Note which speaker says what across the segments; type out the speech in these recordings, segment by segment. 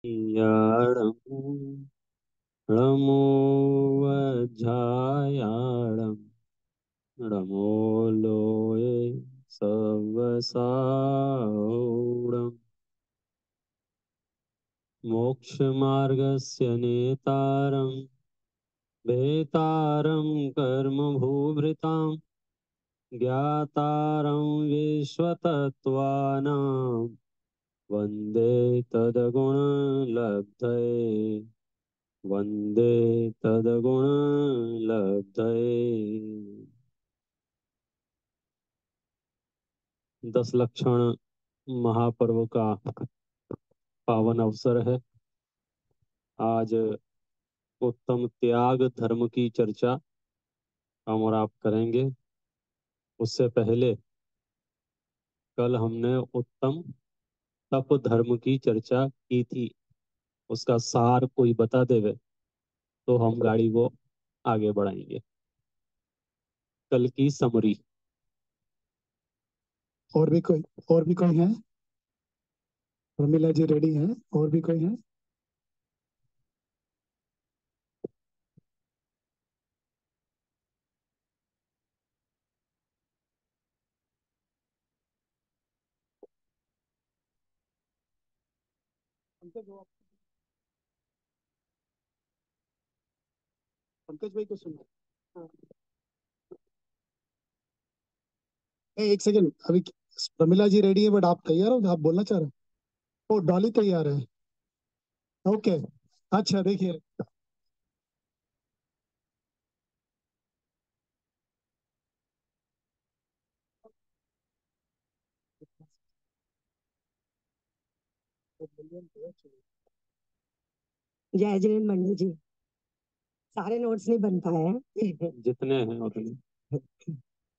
Speaker 1: याडम् णमोऽध्यायाडम् नमो लोये सवसाौडम् मोक्षमार्गस्य नेतारं भेतारं कर्मभूभृतां ज्ञातारं विश्वतत्त्वानां वन्दे तद्गुणलब्धये वन्दे तद्गुणलब्धये। 10 लक्षण महापर्व का पावन अवसर है। आज उत्तम त्याग धर्म की चर्चा हम और आप करेंगे। उससे पहले कल हमने उत्तम तप धर्म की चर्चा की थी। उसका सार कोई बता देवे तो हम गाड़ी को आगे बढ़ाएंगे। कल की समरी।
Speaker 2: और भी कोई और भी कोई है? प्रमिला जी रेडी हैं? और भी कोई है? पंकज भाई को सुनो। हाँ। एक सेकंड अभी। प्रमिला जी रेडी है बट आप तैयार हो? आप बोलना चाह रहे हो? ओ डॉली तैयार है। ओके। अच्छा देखिए।
Speaker 3: जय जिनेन्द्र मंडल जी। सारे नोट्स नहीं बन पाए हैं।
Speaker 1: जितने हैं उतने।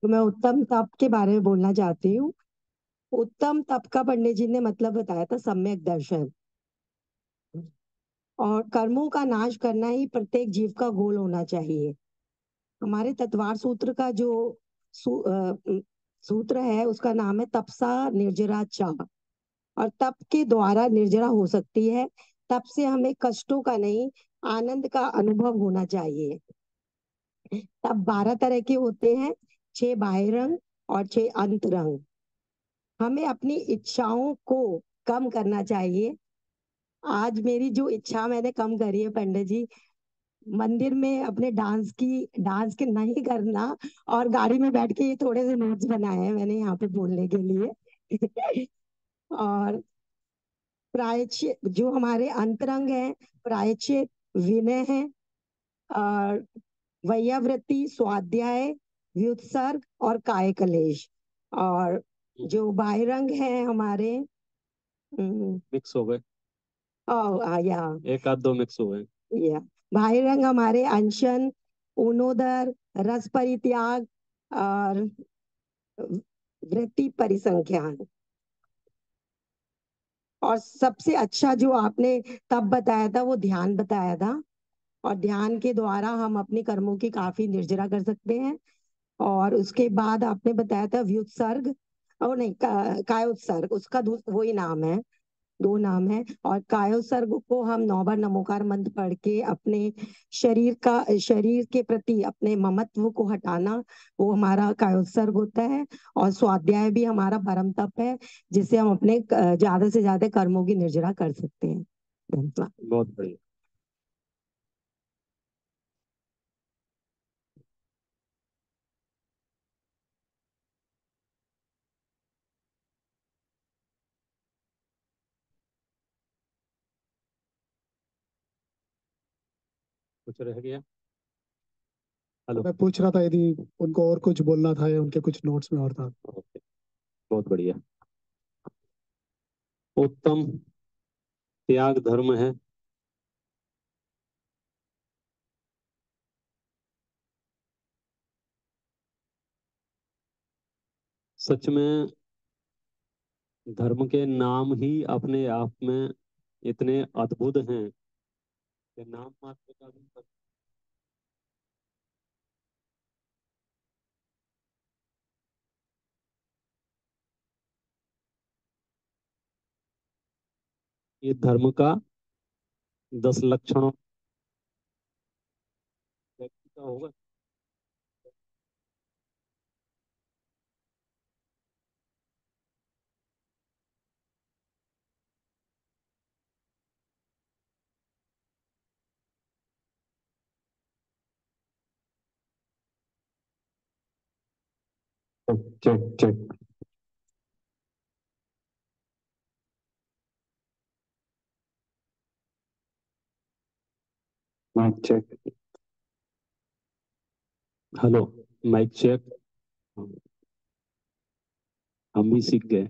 Speaker 3: तो मैं उत्तम तप के बारे में बोलना चाहती हूँ। उत्तम तप का पंडित जी ने मतलब बताया था सम्यक दर्शन। और कर्मों का नाश करना ही प्रत्येक जीव का गोल होना चाहिए। हमारे तत्वार सूत्र का जो सूत्र है उसका नाम है तपसा निर्जरा चा। और तप के द्वारा निर्जरा हो सकती है। तप से हमें कष्टों का नहीं, आनंद का अनुभव होना चाहिए। तब 12 तरह के होते हैं। 6 बाह्य रंग और 6 अंत रंग। हमें अपनी इच्छाओं को कम करना चाहिए। आज मेरी जो इच्छा मैंने कम करी है पंडित जी, मंदिर में अपने डांस के नहीं करना। और गाड़ी में बैठ के ये थोड़े से नोट्स बनाए हैं मैंने यहाँ पे बोलने के लिए। और प्रायश्चित जो हमारे अंतरंग है, प्रायश्चित, विनय है, और वैयावृत्ति, स्वाध्याय, व्युत्सर्ग और काय कलेश। और जो बाह्यरंग है हमारे
Speaker 1: मिक्स हो गए।
Speaker 3: या
Speaker 1: एक आध दो मिक्स हुए।
Speaker 3: या बाह्यरंग हमारे अनशन, ऊनोदर, रस परित्याग और वृत्ति परिसंख्यान। और सबसे अच्छा जो आपने तब बताया था वो ध्यान बताया था। और ध्यान के द्वारा हम अपने कर्मों की काफी निर्जरा कर सकते हैं। और उसके बाद आपने बताया था व्युत्सर्ग, और नहीं कायोत्सर्ग, उसका वही नाम है। 2 नाम है। और कायोत्सर्ग को हम 9 बार नमोकार मंत्र पढ़ के अपने शरीर के प्रति अपने ममत्व को हटाना, वो हमारा कायोत्सर्ग होता है। और स्वाध्याय भी हमारा परम तप है, जिससे हम अपने ज्यादा से ज्यादा कर्मों की निर्जरा कर सकते हैं। धन्यवाद।
Speaker 1: बहुत बढ़िया। कुछ रह गया? हेलो।
Speaker 2: मैं पूछ रहा था यदि उनको और कुछ बोलना था या उनके कुछ नोट्स में और था।
Speaker 1: ओके, बहुत बढ़िया। उत्तम त्याग धर्म है। सच में धर्म के नाम ही अपने आप में इतने अद्भुत हैं कि नाम मात्र का भी ये धर्म का 10 लक्षणों व्यक्ति का होगा। Check check. Mic check. Hello. Mic check. हम भी सीख गए।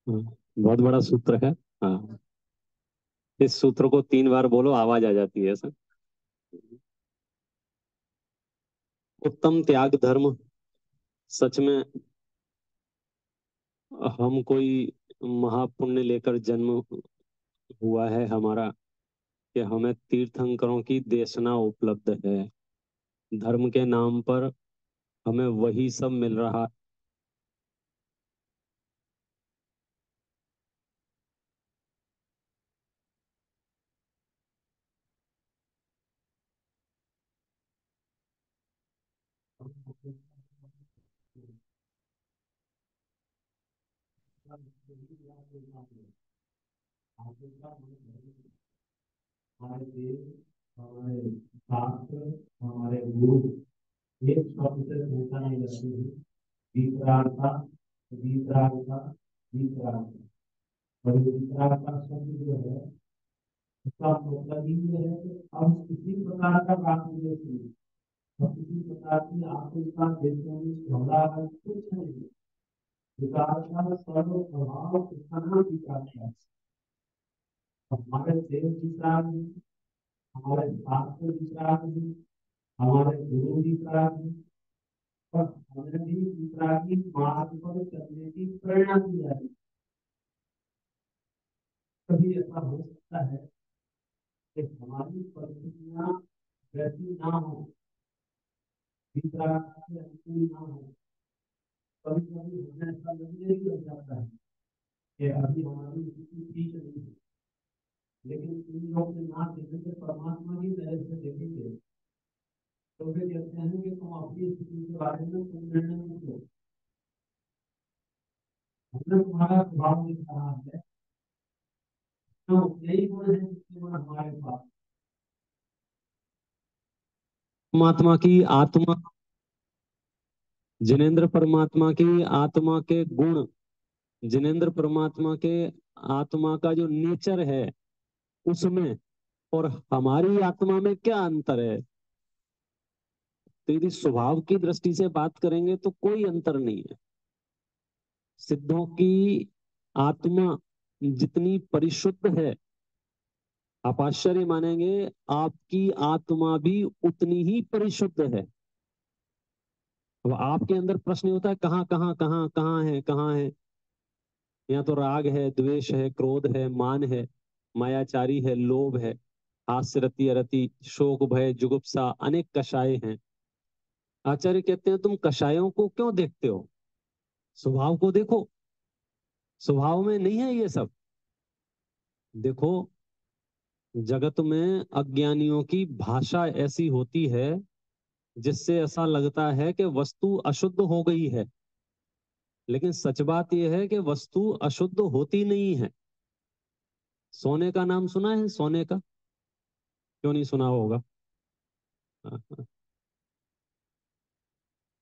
Speaker 1: हाँ, बहुत बड़ा सूत्र है। हाँ, इस सूत्र को 3 बार बोलो, आवाज आ जाती है ऐसा। उत्तम त्याग धर्म। सच में हम कोई महापुण्य लेकर जन्म हुआ है हमारा, कि हमें तीर्थंकरों की देशना उपलब्ध है। धर्म के नाम पर हमें वही सब मिल रहा। हमारे देश, हमारे शास्त्र, हमारे गुरु एक शब्द से पहचाने नहीं जाते हैं। वितरागता, वितरागता, वितरागता। और ये वितरागता शब्द जो है, उसका मतलब ही ये है कि हम किसी प्रकार का प्राप्त और किसी प्रकार की आपको इसका देखने में झगड़ा है कुछ नहीं। विकार का सर्व प्रभाव कितना विकार है। हमारे देश विकार है, हमारे शास्त्र विकार है, हमारे गुरु विकार है, और हमें भी विकार की मार्ग पर चलने की प्रेरणा दी जाती है। कभी ऐसा हो सकता है कि हमारी परिस्थितियां वैसी ना हो, विकार से अनुकूल ना हो। कभी कभी हमें ऐसा लगने भी लग जाता है कि अभी हमारी स्थिति ठीक नहीं है, लेकिन इन लोग के ना देखने से परमात्मा की नजर से देखेंगे तो वे कहते हैं कि तुम अपनी स्थिति के बारे में तुम निर्णय मत लो, हमने तुम्हारा स्वभाव देख रहा है, तो यही गुण है जिसके गुण हमारे पास। परमात्मा की आत्मा, जिनेंद्र परमात्मा की आत्मा के गुण, जिनेंद्र परमात्मा के आत्मा का जो नेचर है उसमें और हमारी आत्मा में क्या अंतर है। तो यदि स्वभाव की दृष्टि से बात करेंगे तो कोई अंतर नहीं है। सिद्धों की आत्मा जितनी परिशुद्ध है, आप आश्चर्य मानेंगे, आपकी आत्मा भी उतनी ही परिशुद्ध है। अब आपके अंदर प्रश्न होता है कहाँ कहाँ कहाँ कहाँ है, कहाँ है। यहाँ तो राग है, द्वेष है, क्रोध है, मान है, मायाचारी है, लोभ है, हास्य रति अरति, शोक भय जुगुप्सा, अनेक कषाय हैं। आचार्य कहते हैं तुम कषायों को क्यों देखते हो, स्वभाव को देखो। स्वभाव में नहीं है ये सब। देखो, जगत में अज्ञानियों की भाषा ऐसी होती है जिससे ऐसा लगता है कि वस्तु अशुद्ध हो गई है, लेकिन सच बात यह है कि वस्तु अशुद्ध होती नहीं है। सोने का नाम सुना है, सोने का? क्यों नहीं सुना होगा?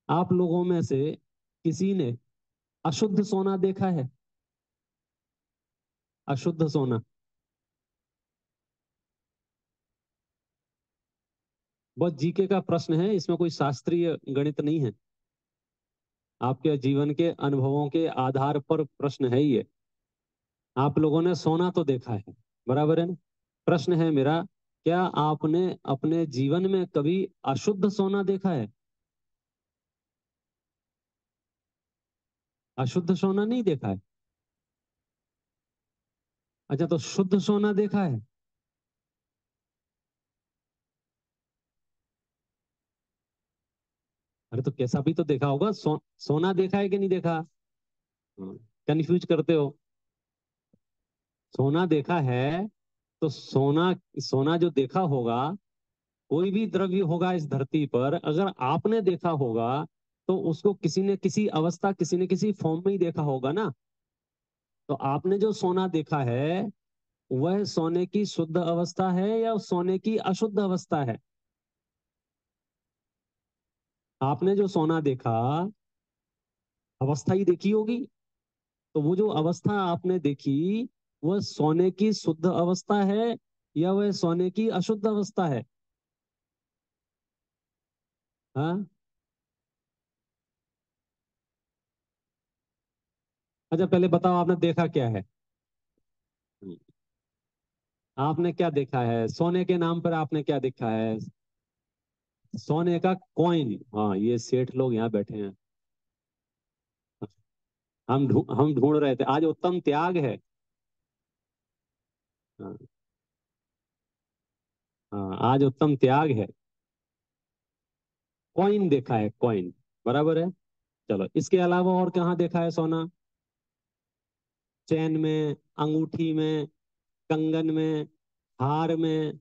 Speaker 1: आप लोगों में से किसी ने अशुद्ध सोना देखा है? अशुद्ध सोना बहुत जीके का प्रश्न है, इसमें कोई शास्त्रीय गणित नहीं है। आपके जीवन के अनुभवों के आधार पर प्रश्न है ये। आप लोगों ने सोना तो देखा है, बराबर है ना? प्रश्न है मेरा, क्या आपने अपने जीवन में कभी अशुद्ध सोना देखा है? अशुद्ध सोना नहीं देखा है? अच्छा, तो शुद्ध सोना देखा है? अरे तो कैसा भी तो देखा होगा। सोना देखा है कि नहीं देखा? कंफ्यूज करते हो। सोना देखा है तो सोना सोना जो देखा होगा, कोई भी द्रव्य होगा इस धरती पर, अगर आपने देखा होगा तो उसको किसी ने किसी अवस्था, किसी ने किसी फॉर्म में ही देखा होगा ना। तो आपने जो सोना देखा है वह सोने की शुद्ध अवस्था है या सोने की अशुद्ध अवस्था है? आपने जो सोना देखा, अवस्था ही देखी होगी। तो वो जो अवस्था आपने देखी, वह सोने की शुद्ध अवस्था है या वह सोने की अशुद्ध अवस्था है? हाँ। अच्छा पहले बताओ, आपने देखा क्या है? आपने क्या देखा है? सोने के नाम पर आपने क्या देखा है? सोने का कॉइन। हाँ, ये सेठ लोग यहाँ बैठे हैं। हम ढूंढ रहे थे, आज उत्तम त्याग है। हाँ। हाँ, आज उत्तम त्याग है। कॉइन देखा है, कॉइन। बराबर है। चलो, इसके अलावा और कहाँ देखा है सोना? चैन में, अंगूठी में, कंगन में, हार में,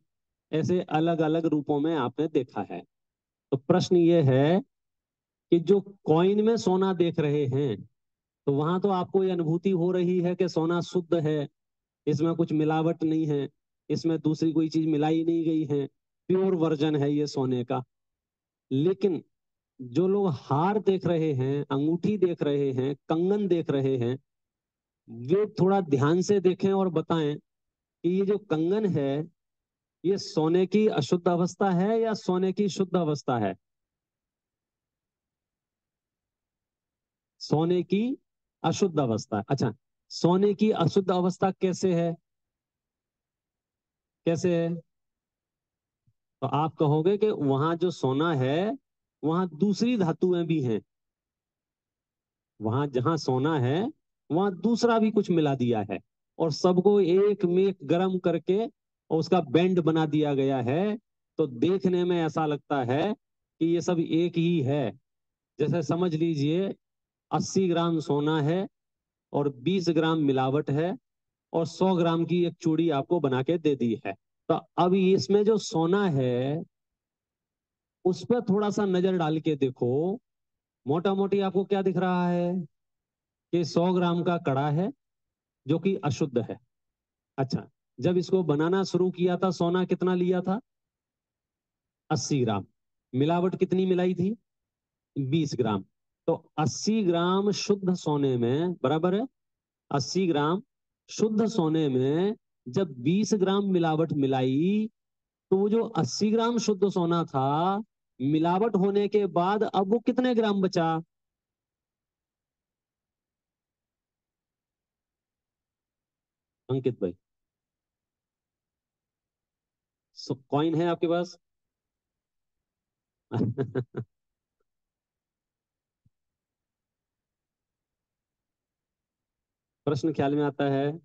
Speaker 1: ऐसे अलग अलग रूपों में आपने देखा है। तो प्रश्न ये है कि जो कॉइन में सोना देख रहे हैं, तो वहां तो आपको ये अनुभूति हो रही है कि सोना शुद्ध है, इसमें कुछ मिलावट नहीं है, इसमें दूसरी कोई चीज मिलाई नहीं गई है, प्योर वर्जन है ये सोने का। लेकिन जो लोग हार देख रहे हैं, अंगूठी देख रहे हैं, कंगन देख रहे हैं, वे थोड़ा ध्यान से देखें और बताएं कि ये जो कंगन है, ये सोने की अशुद्ध अवस्था है या सोने की शुद्ध अवस्था है? सोने की अशुद्ध अवस्था। अच्छा, सोने की अशुद्ध अवस्था कैसे है? कैसे है? तो आप कहोगे कि वहां जो सोना है, वहां दूसरी धातुएं भी हैं। वहां जहां सोना है, वहां दूसरा भी कुछ मिला दिया है, और सबको एक में गर्म करके और उसका बैंड बना दिया गया है। तो देखने में ऐसा लगता है कि ये सब एक ही है। जैसे समझ लीजिए, 80 ग्राम सोना है और 20 ग्राम मिलावट है, और 100 ग्राम की एक चूड़ी आपको बना के दे दी है। तो अब इसमें जो सोना है, उस पर थोड़ा सा नजर डाल के देखो। मोटा मोटी आपको क्या दिख रहा है? कि 100 ग्राम का कड़ा है जो कि अशुद्ध है। अच्छा, जब इसको बनाना शुरू किया था, सोना कितना लिया था? 80 ग्राम। मिलावट कितनी मिलाई थी? 20 ग्राम। तो 80 ग्राम शुद्ध सोने में, बराबर है, 80 ग्राम शुद्ध सोने में जब 20 ग्राम मिलावट मिलाई, तो वो जो 80 ग्राम शुद्ध सोना था, मिलावट होने के बाद अब वो कितने ग्राम बचा? अंकित भाई, कॉइन है आपके पास? प्रश्न ख्याल में आता है?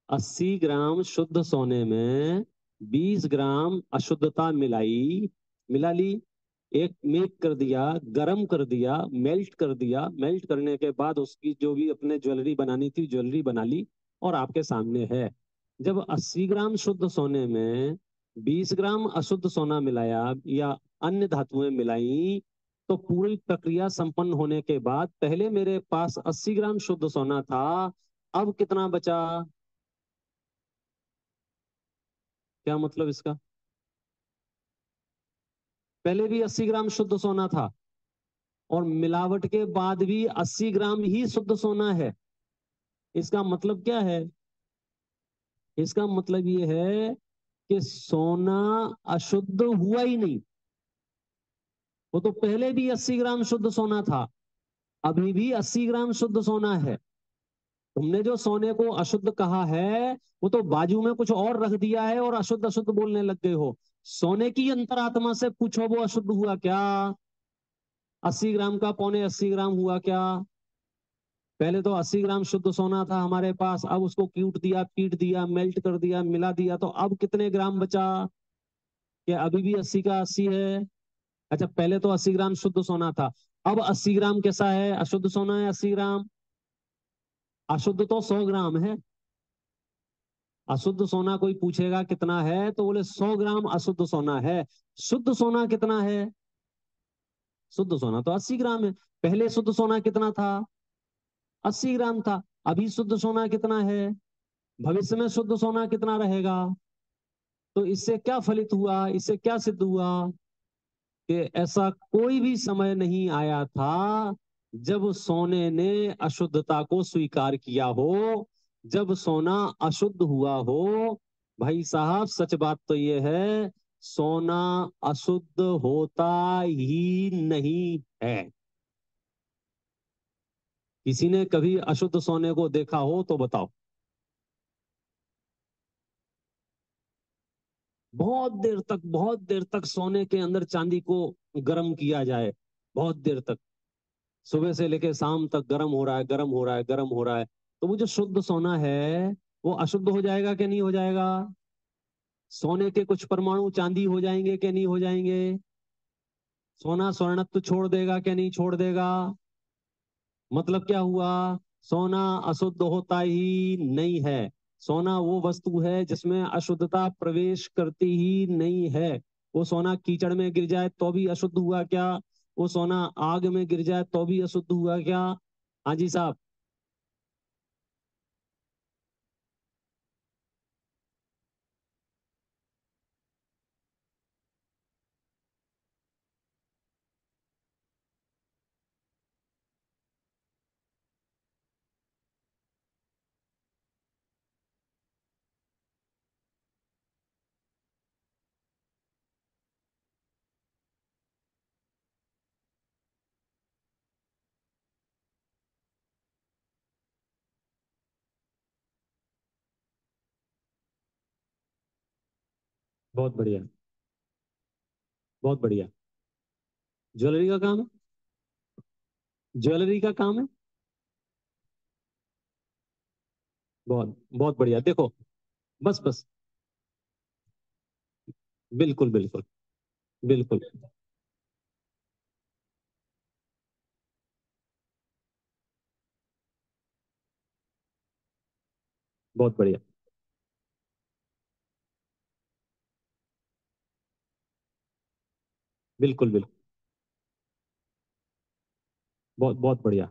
Speaker 1: 80 ग्राम शुद्ध सोने में 20 ग्राम अशुद्धता मिलाई, मिला ली, एक मेक कर दिया, गरम कर दिया, मेल्ट कर दिया। मेल्ट करने के बाद उसकी जो भी अपने ज्वेलरी बनानी थी, ज्वेलरी बना ली, और आपके सामने है। जब 80 ग्राम शुद्ध सोने में 20 ग्राम अशुद्ध सोना मिलाया या अन्य धातुएं मिलाई, तो पूरी प्रक्रिया संपन्न होने के बाद पहले मेरे पास 80 ग्राम शुद्ध सोना था, अब कितना बचा? क्या मतलब इसका? पहले भी 80 ग्राम शुद्ध सोना था, और मिलावट के बाद भी 80 ग्राम ही शुद्ध सोना है। इसका मतलब क्या है? इसका मतलब ये है कि सोना अशुद्ध हुआ ही नहीं। वो तो पहले भी 80 ग्राम शुद्ध सोना था, अभी भी 80 ग्राम शुद्ध सोना है। तुमने जो सोने को अशुद्ध कहा है, वो तो बाजू में कुछ और रख दिया है और अशुद्ध अशुद्ध बोलने लग गए हो। सोने की अंतरात्मा से पूछो, वो अशुद्ध हुआ क्या? 80 ग्राम का 80 पौने हुआ क्या? पहले तो 80 ग्राम शुद्ध सोना था हमारे पास, अब उसको कूट दिया, पीट दिया, मेल्ट कर दिया, मिला दिया, तो अब कितने ग्राम बचा? कि अभी भी 80 का 80 है? अच्छा, पहले तो 80 ग्राम शुद्ध सोना था, अब 80 ग्राम कैसा है? अशुद्ध सोना है 80 ग्राम। अशुद्ध तो 100 ग्राम है। अशुद्ध सोना कोई पूछेगा कितना है तो बोले 100 ग्राम अशुद्ध सोना है। शुद्ध सोना कितना है? शुद्ध सोना तो 80 ग्राम है। पहले शुद्ध सोना कितना था? 80 ग्राम था। अभी शुद्ध सोना कितना है? भविष्य में शुद्ध सोना कितना रहेगा? तो इससे क्या फलित हुआ, इससे क्या सिद्ध हुआ कि ऐसा कोई भी समय नहीं आया था जब सोने ने अशुद्धता को स्वीकार किया हो, जब सोना अशुद्ध हुआ हो। भाई साहब सच बात तो ये है, सोना अशुद्ध होता ही नहीं है। किसी ने कभी अशुद्ध सोने को देखा हो तो बताओ। बहुत देर तक सोने के अंदर चांदी को गर्म किया जाए, बहुत देर तक, सुबह से लेकर शाम तक गर्म हो रहा है, गर्म हो रहा है, गर्म हो रहा है, तो वो जो शुद्ध सोना है वो अशुद्ध हो जाएगा कि नहीं हो जाएगा? सोने के कुछ परमाणु चांदी हो जाएंगे कि नहीं हो जाएंगे? सोना स्वर्णत्व छोड़ देगा कि नहीं छोड़ देगा? मतलब क्या हुआ? सोना अशुद्ध होता ही नहीं है। सोना वो वस्तु है जिसमें अशुद्धता प्रवेश करती ही नहीं है। वो सोना कीचड़ में गिर जाए तो भी अशुद्ध हुआ क्या? वो सोना आग में गिर जाए तो भी अशुद्ध हुआ क्या? हाँ जी साहब। बहुत बढ़िया, बहुत बढ़िया। ज्वेलरी का काम है, ज्वेलरी का काम है। बहुत बहुत बढ़िया। देखो, बस बस, बिल्कुल बिल्कुल बिल्कुल। बहुत बढ़िया। बिल्कुल बिल्कुल। बहुत बहुत बढ़िया।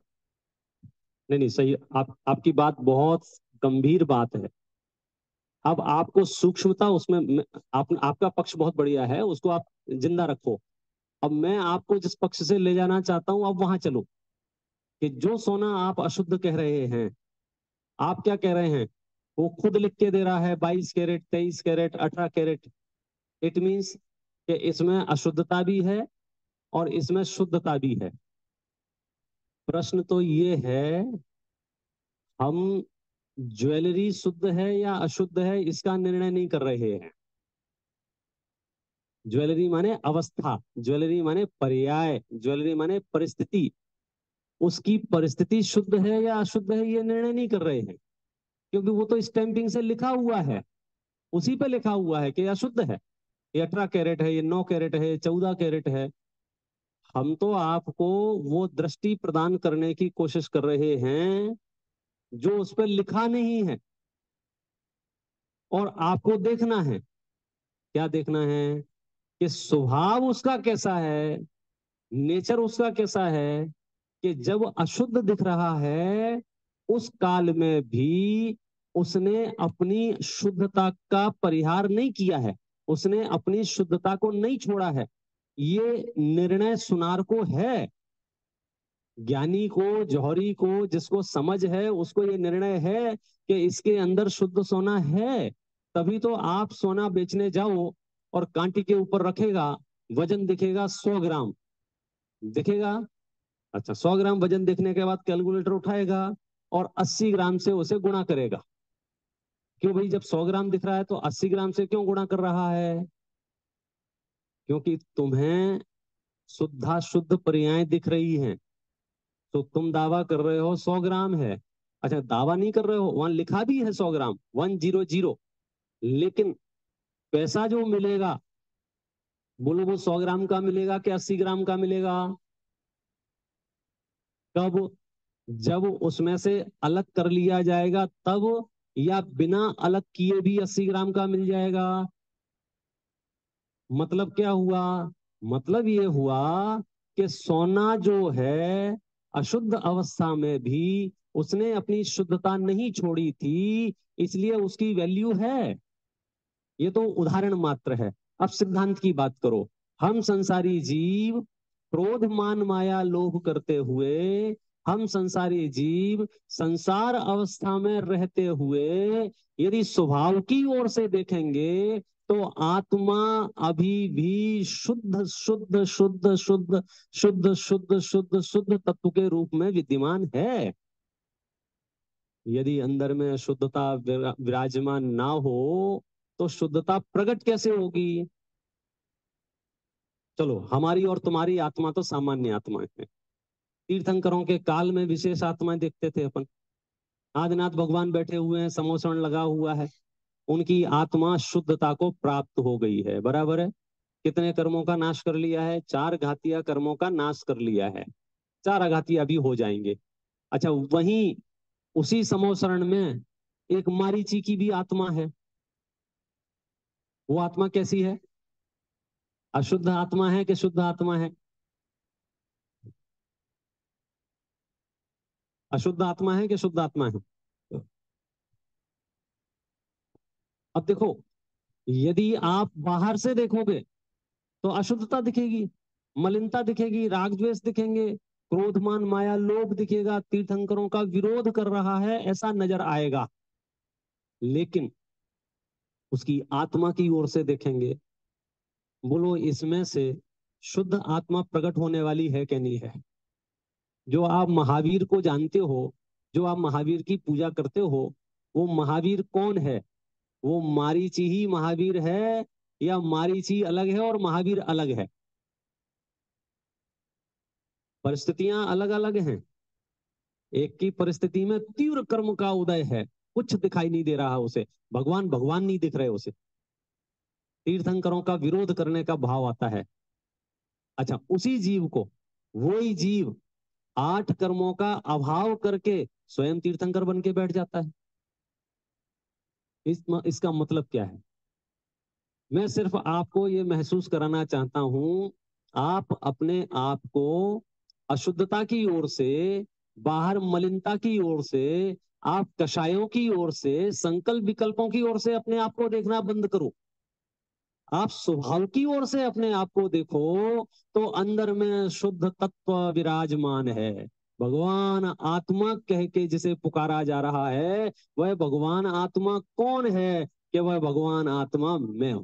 Speaker 1: नहीं नहीं, सही। आपकी बात बहुत गंभीर बात है। अब आपको सूक्ष्मता उसमें आपका पक्ष बहुत बढ़िया है, उसको आप जिंदा रखो। अब मैं आपको जिस पक्ष से ले जाना चाहता हूं, अब वहां चलो कि जो सोना आप अशुद्ध कह रहे हैं, आप क्या कह रहे हैं? वो खुद लिख के दे रहा है 22 carat, 23 carat, 18 carat. It means कि इसमें अशुद्धता भी है और इसमें शुद्धता भी है। प्रश्न तो ये है, हम ज्वेलरी शुद्ध है या अशुद्ध है इसका निर्णय नहीं कर रहे हैं। ज्वेलरी माने अवस्था, ज्वेलरी माने पर्याय, ज्वेलरी माने परिस्थिति। उसकी परिस्थिति शुद्ध है या अशुद्ध है ये निर्णय नहीं कर रहे हैं, क्योंकि वो तो स्टैंपिंग से लिखा हुआ है, उसी पे लिखा हुआ है कि अशुद्ध है। ये 18 कैरेट है, ये 9 कैरेट है, 14 कैरेट है। हम तो आपको वो दृष्टि प्रदान करने की कोशिश कर रहे हैं जो उस पर लिखा नहीं है, और आपको देखना है। क्या देखना है? कि स्वभाव उसका कैसा है, नेचर उसका कैसा है, कि जब अशुद्ध दिख रहा है उस काल में भी उसने अपनी शुद्धता का परिहार नहीं किया है, उसने अपनी शुद्धता को नहीं छोड़ा है। ये निर्णय सुनार को है, ज्ञानी को, जौहरी को, जिसको समझ है उसको ये निर्णय है कि इसके अंदर शुद्ध सोना है। तभी तो आप सोना बेचने जाओ और कांटी के ऊपर रखेगा, वजन दिखेगा 100 ग्राम दिखेगा। अच्छा, 100 ग्राम वजन देखने के बाद कैलकुलेटर उठाएगा और 80 ग्राम से उसे गुणा करेगा। क्यों भाई, जब 100 ग्राम दिख रहा है तो 80 ग्राम से क्यों गुणा कर रहा है? क्योंकि तुम्हें शुद्धा शुद्ध पर्याय दिख रही हैं, तो तुम दावा कर रहे हो 100 ग्राम है। अच्छा, दावा नहीं कर रहे हो, वहां लिखा भी है 100 ग्राम, 100, लेकिन पैसा जो मिलेगा, बोलो वो 100 ग्राम का मिलेगा कि 80 ग्राम का मिलेगा? कब? जब उसमें से अलग कर लिया जाएगा तब, या बिना अलग किए भी 80 ग्राम का मिल जाएगा? मतलब क्या हुआ? मतलब ये हुआ कि सोना जो है अशुद्ध अवस्था में भी उसने अपनी शुद्धता नहीं छोड़ी थी, इसलिए उसकी वैल्यू है। ये तो उदाहरण मात्र है। अब सिद्धांत की बात करो। हम संसारी जीव क्रोध मान माया लोभ करते हुए, हम संसारी जीव संसार अवस्था में रहते हुए यदि स्वभाव की ओर से देखेंगे तो आत्मा अभी भी शुद्ध शुद्ध शुद्ध शुद्ध शुद्ध शुद्ध शुद्ध शुद्ध तत्व के रूप में विद्यमान है। यदि अंदर में शुद्धता विराजमान ना हो तो शुद्धता प्रकट कैसे होगी? चलो, हमारी और तुम्हारी आत्मा तो सामान्य आत्माएं हैं। तीर्थंकरों के काल में विशेष आत्माएं देखते थे अपन। आदिनाथ भगवान बैठे हुए हैं, समोसण लगा हुआ है, उनकी आत्मा शुद्धता को प्राप्त हो गई है, बराबर है। कितने कर्मों का नाश कर लिया है? 4 घातिया कर्मों का नाश कर लिया है। 4 आघाती अभी हो जाएंगे। अच्छा, वहीं उसी समोसरण में एक मारीची की भी आत्मा है। वो आत्मा कैसी है? अशुद्ध आत्मा है कि शुद्ध आत्मा है? अशुद्ध आत्मा है कि शुद्ध आत्मा है? अब देखो, यदि आप बाहर से देखोगे तो अशुद्धता दिखेगी, मलिनता दिखेगी, राग द्वेष दिखेंगे, क्रोधमान माया लोभ दिखेगा, तीर्थंकरों का विरोध कर रहा है ऐसा नजर आएगा। लेकिन उसकी आत्मा की ओर से देखेंगे, बोलो इसमें से शुद्ध आत्मा प्रकट होने वाली है कि नहीं है? जो आप महावीर को जानते हो, जो आप महावीर की पूजा करते हो, वो महावीर कौन है? वो मारीची ही महावीर है या मारीची अलग है और महावीर अलग है? परिस्थितियां अलग अलग हैं। एक की परिस्थिति में तीव्र कर्म का उदय है, कुछ दिखाई नहीं दे रहा उसे, भगवान भगवान नहीं दिख रहे उसे, तीर्थंकरों का विरोध करने का भाव आता है। अच्छा, उसी जीव को वही जीव 8 कर्मों का अभाव करके स्वयं तीर्थंकर बन के बैठ जाता है। इसका मतलब क्या है? मैं सिर्फ आपको ये महसूस कराना चाहता हूं, आप अपने आप को अशुद्धता की ओर से, बाहर मलिनता की ओर से, आप कषायों की ओर से, संकल्प विकल्पों की ओर से अपने आप को देखना बंद करो। आप स्वभाव की ओर से अपने आप को देखो तो अंदर में शुद्ध तत्व विराजमान है। भगवान आत्मा कह के जिसे पुकारा जा रहा है, वह भगवान आत्मा कौन है? कि वह भगवान आत्मा मैं हूं,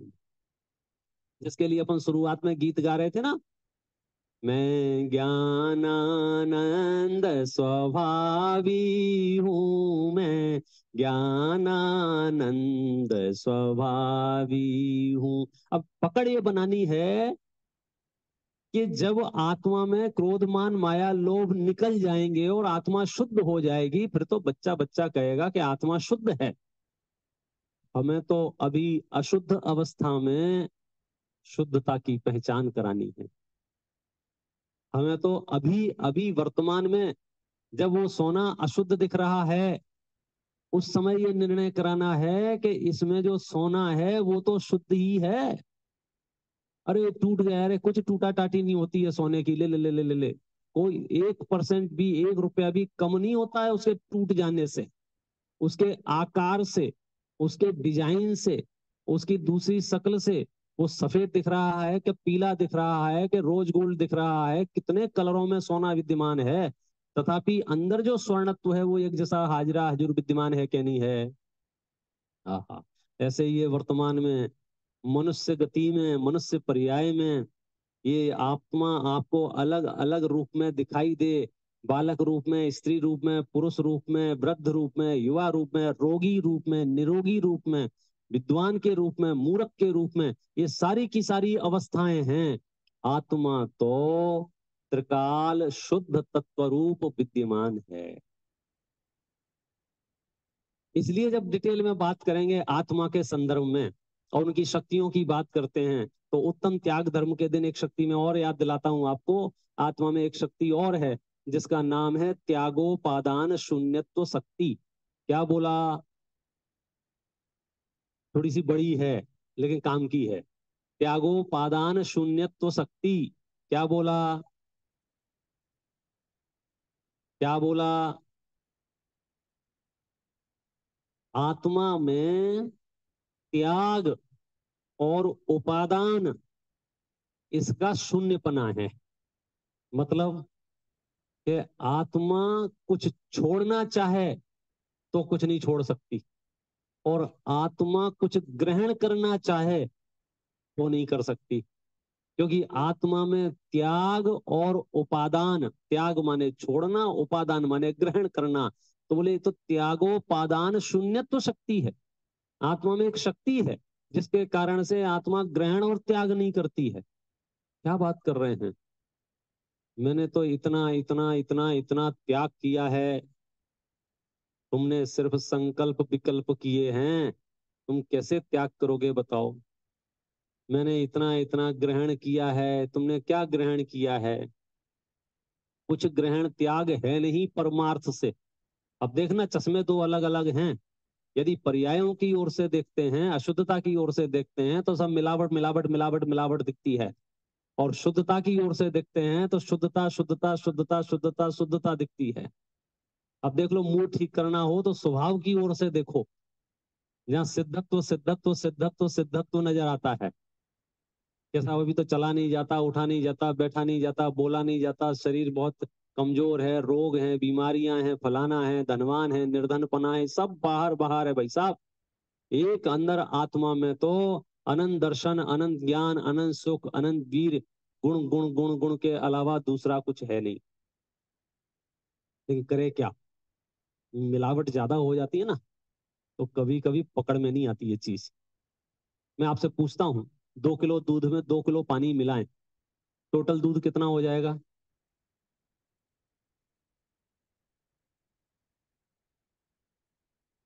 Speaker 1: जिसके लिए अपन शुरुआत में गीत गा रहे थे ना, मैं ज्ञानानंद स्वभावी हूँ, मैं ज्ञानानंद स्वभावी हूँ। अब पकड़ ये बनानी है कि जब आत्मा में क्रोधमान माया लोभ निकल जाएंगे और आत्मा शुद्ध हो जाएगी, फिर तो बच्चा बच्चा कहेगा कि आत्मा शुद्ध है। हमें तो अभी अशुद्ध अवस्था में शुद्धता की पहचान करानी है। हमें तो अभी अभी वर्तमान में जब वो सोना अशुद्ध दिख रहा है, उस समय ये निर्णय कराना है कि इसमें जो सोना है वो तो शुद्ध ही है। अरे टूट गया, अरे कुछ टूटा टाटी नहीं होती है सोने की, ले ले ले ले ले ले, कोई 1% भी, 1 रुपया भी कम नहीं होता है उसके टूट जाने से, उसके आकार से, उसके डिजाइन से, उसकी दूसरी शक्ल से। वो सफेद दिख रहा है कि पीला दिख रहा है कि रोज गोल्ड दिख रहा है, कितने कलरों में सोना विद्यमान है, तथापि अंदर जो स्वर्णत्व है वो एक जैसा हाजिरा हजूर विद्यमान है कि नहीं है? हाँ। ऐसे ही ये वर्तमान में मनुष्य गति में, मनुष्य पर्याय में ये आत्मा आपको अलग अलग रूप में दिखाई दे, बालक रूप में, स्त्री रूप में, पुरुष रूप में, वृद्ध रूप में, युवा रूप में, रोगी रूप में, निरोगी रूप में, विद्वान के रूप में, मूर्ख के रूप में, ये सारी की सारी अवस्थाएं हैं। आत्मा तो त्रिकाल शुद्ध तत्व रूप विद्यमान है। इसलिए जब डिटेल में बात करेंगे आत्मा के संदर्भ में और उनकी शक्तियों की बात करते हैं, तो उत्तम त्याग धर्म के दिन एक शक्ति में और याद दिलाता हूं आपको। आत्मा में एक शक्ति और है जिसका नाम है त्यागोपादान शून्यत्व शक्ति। क्या बोला? थोड़ी सी बड़ी है लेकिन काम की है। त्यागोपादान शून्यत्व शक्ति। क्या बोला? क्या बोला? आत्मा में त्याग और उपादान, इसका शून्यपना है। मतलब कि आत्मा कुछ छोड़ना चाहे तो कुछ नहीं छोड़ सकती, और आत्मा कुछ ग्रहण करना चाहे तो नहीं कर सकती, क्योंकि आत्मा में त्याग और उपादान, त्याग माने छोड़ना, उपादान माने ग्रहण करना। तो बोले तो त्यागोपादान शून्यत्व शक्ति है। आत्मा में एक शक्ति है जिसके कारण से आत्मा ग्रहण और त्याग नहीं करती है। क्या बात कर रहे हैं? मैंने तो इतना इतना इतना इतना त्याग किया है, तुमने सिर्फ संकल्प विकल्प किए हैं, तुम कैसे त्याग करोगे बताओ? मैंने इतना इतना ग्रहण किया है, तुमने क्या ग्रहण किया है? कुछ ग्रहण त्याग है नहीं परमार्थ से। अब देखना, चश्मे दो अलग अलग हैं। यदि पर्यायों की ओर से देखते हैं, अशुद्धता की ओर से देखते हैं, तो सब मिलावट मिलावट मिलावट मिलावट दिखती है, और शुद्धता की ओर से देखते हैं तो शुद्धता शुद्धता शुद्धता शुद्धता शुद्धता दिखती है। अब देख लो, मूड ठीक करना हो तो स्वभाव की ओर से देखो, जहाँ सिद्धत्व सिद्धत्व सिद्धत्व सिद्धत्व नजर आता है। कैसा? अभी तो चला नहीं जाता, उठा नहीं जाता, बैठा नहीं जाता, बोला नहीं जाता, शरीर बहुत कमजोर है, रोग है, बीमारियां हैं, फलाना है, धनवान है, निर्धनपना है, सब बाहर बाहर है भाई साहब। एक अंदर आत्मा में तो अनंत दर्शन, अनंत ज्ञान, अनंत सुख, अनंत वीर, गुण गुण गुण गुण के अलावा दूसरा कुछ है नहीं। लेकिन करे क्या? मिलावट ज्यादा हो जाती है ना, तो कभी कभी पकड़ में नहीं आती ये चीज। मैं आपसे पूछता हूँ, 2 किलो दूध में 2 किलो पानी मिलाएं, टोटल दूध कितना हो जाएगा?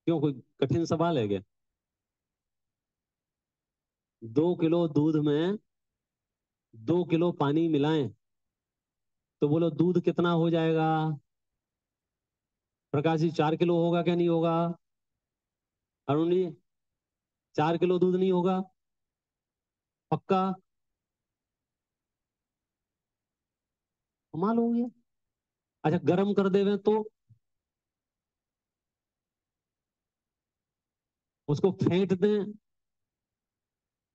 Speaker 1: क्यों, कोई कठिन सवाल है क्या? 2 किलो दूध में 2 किलो पानी मिलाएं तो बोलो दूध कितना हो जाएगा? प्रकाश जी, 4 किलो होगा क्या नहीं होगा? अरुण जी, 4 किलो दूध नहीं होगा? पक्का? कमाल हो गया। अच्छा, गर्म कर देवे तो? उसको फेंट दें,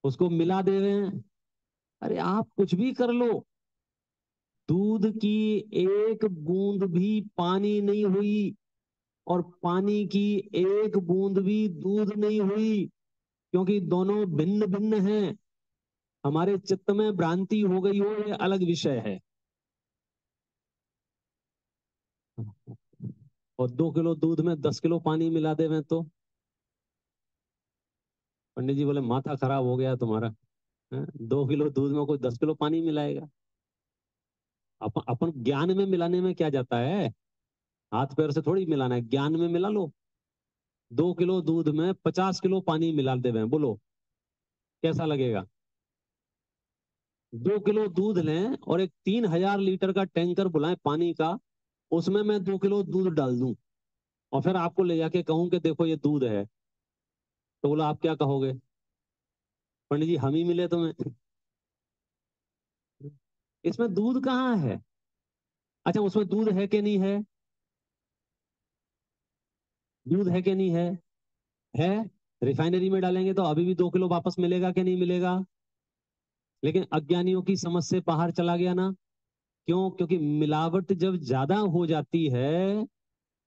Speaker 1: उसको मिला देवे, अरे आप कुछ भी कर लो, दूध की एक बूंद भी पानी नहीं हुई, और पानी की एक बूंद भी दूध नहीं हुई, क्योंकि दोनों भिन्न भिन्न हैं। हमारे चित्त में भ्रांति हो गई हो, ये अलग विषय है। और 2 किलो दूध में 10 किलो पानी मिला देवे तो? पंडित जी बोले माथा खराब हो गया तुम्हारा, हैं? 2 किलो दूध में कोई 10 किलो पानी मिलाएगा? अपन अपन ज्ञान में मिलाने में क्या जाता है? हाथ पैर से थोड़ी मिलाना है, ज्ञान में मिला लो। 2 किलो दूध में 50 किलो पानी मिला देवे, बोलो कैसा लगेगा? 2 किलो दूध लें और एक 3,000 लीटर का टैंकर बुलाएं पानी का, उसमें मैं 2 किलो दूध डाल दूं, और फिर आपको ले जाके कहूं कि देखो ये दूध है, तो बोला आप क्या कहोगे? पंडित जी हम ही मिले तुम्हें। इसमें दूध कहाँ है? अच्छा, उसमें दूध है कि नहीं है? दूध है कि नहीं है? है। रिफाइनरी में डालेंगे तो अभी भी 2 किलो वापस मिलेगा कि नहीं मिलेगा? लेकिन अज्ञानियों की समझ से बाहर चला गया ना। क्यों? क्योंकि मिलावट जब ज्यादा हो जाती है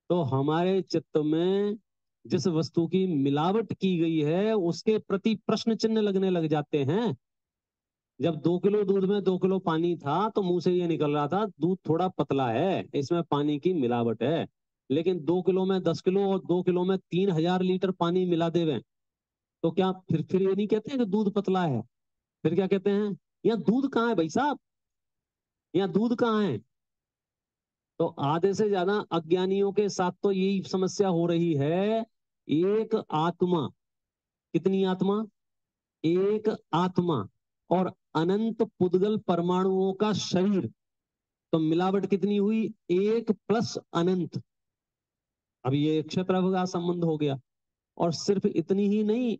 Speaker 1: तो हमारे चित्त में जिस वस्तु की मिलावट की गई है उसके प्रति प्रश्न चिन्ह लगने लग जाते हैं। जब 2 किलो दूध में 2 किलो पानी था तो मुंह से ये निकल रहा था दूध थोड़ा पतला है, इसमें पानी की मिलावट है। लेकिन 2 किलो में 10 किलो और 2 किलो में 3,000 लीटर पानी मिला देवे, तो क्या फिर ये नहीं कहते हैं कि दूध पतला है? फिर क्या कहते हैं? यहाँ दूध कहाँ है भाई साहब? यहाँ दूध कहाँ है? तो आधे से ज्यादा अज्ञानियों के साथ तो यही समस्या हो रही है। एक आत्मा, कितनी आत्मा? एक आत्मा और अनंत पुद्गल परमाणुओं का शरीर, तो मिलावट कितनी हुई? एक प्लस अनंत। अब ये क्षेत्र का संबंध हो गया। और सिर्फ इतनी ही नहीं,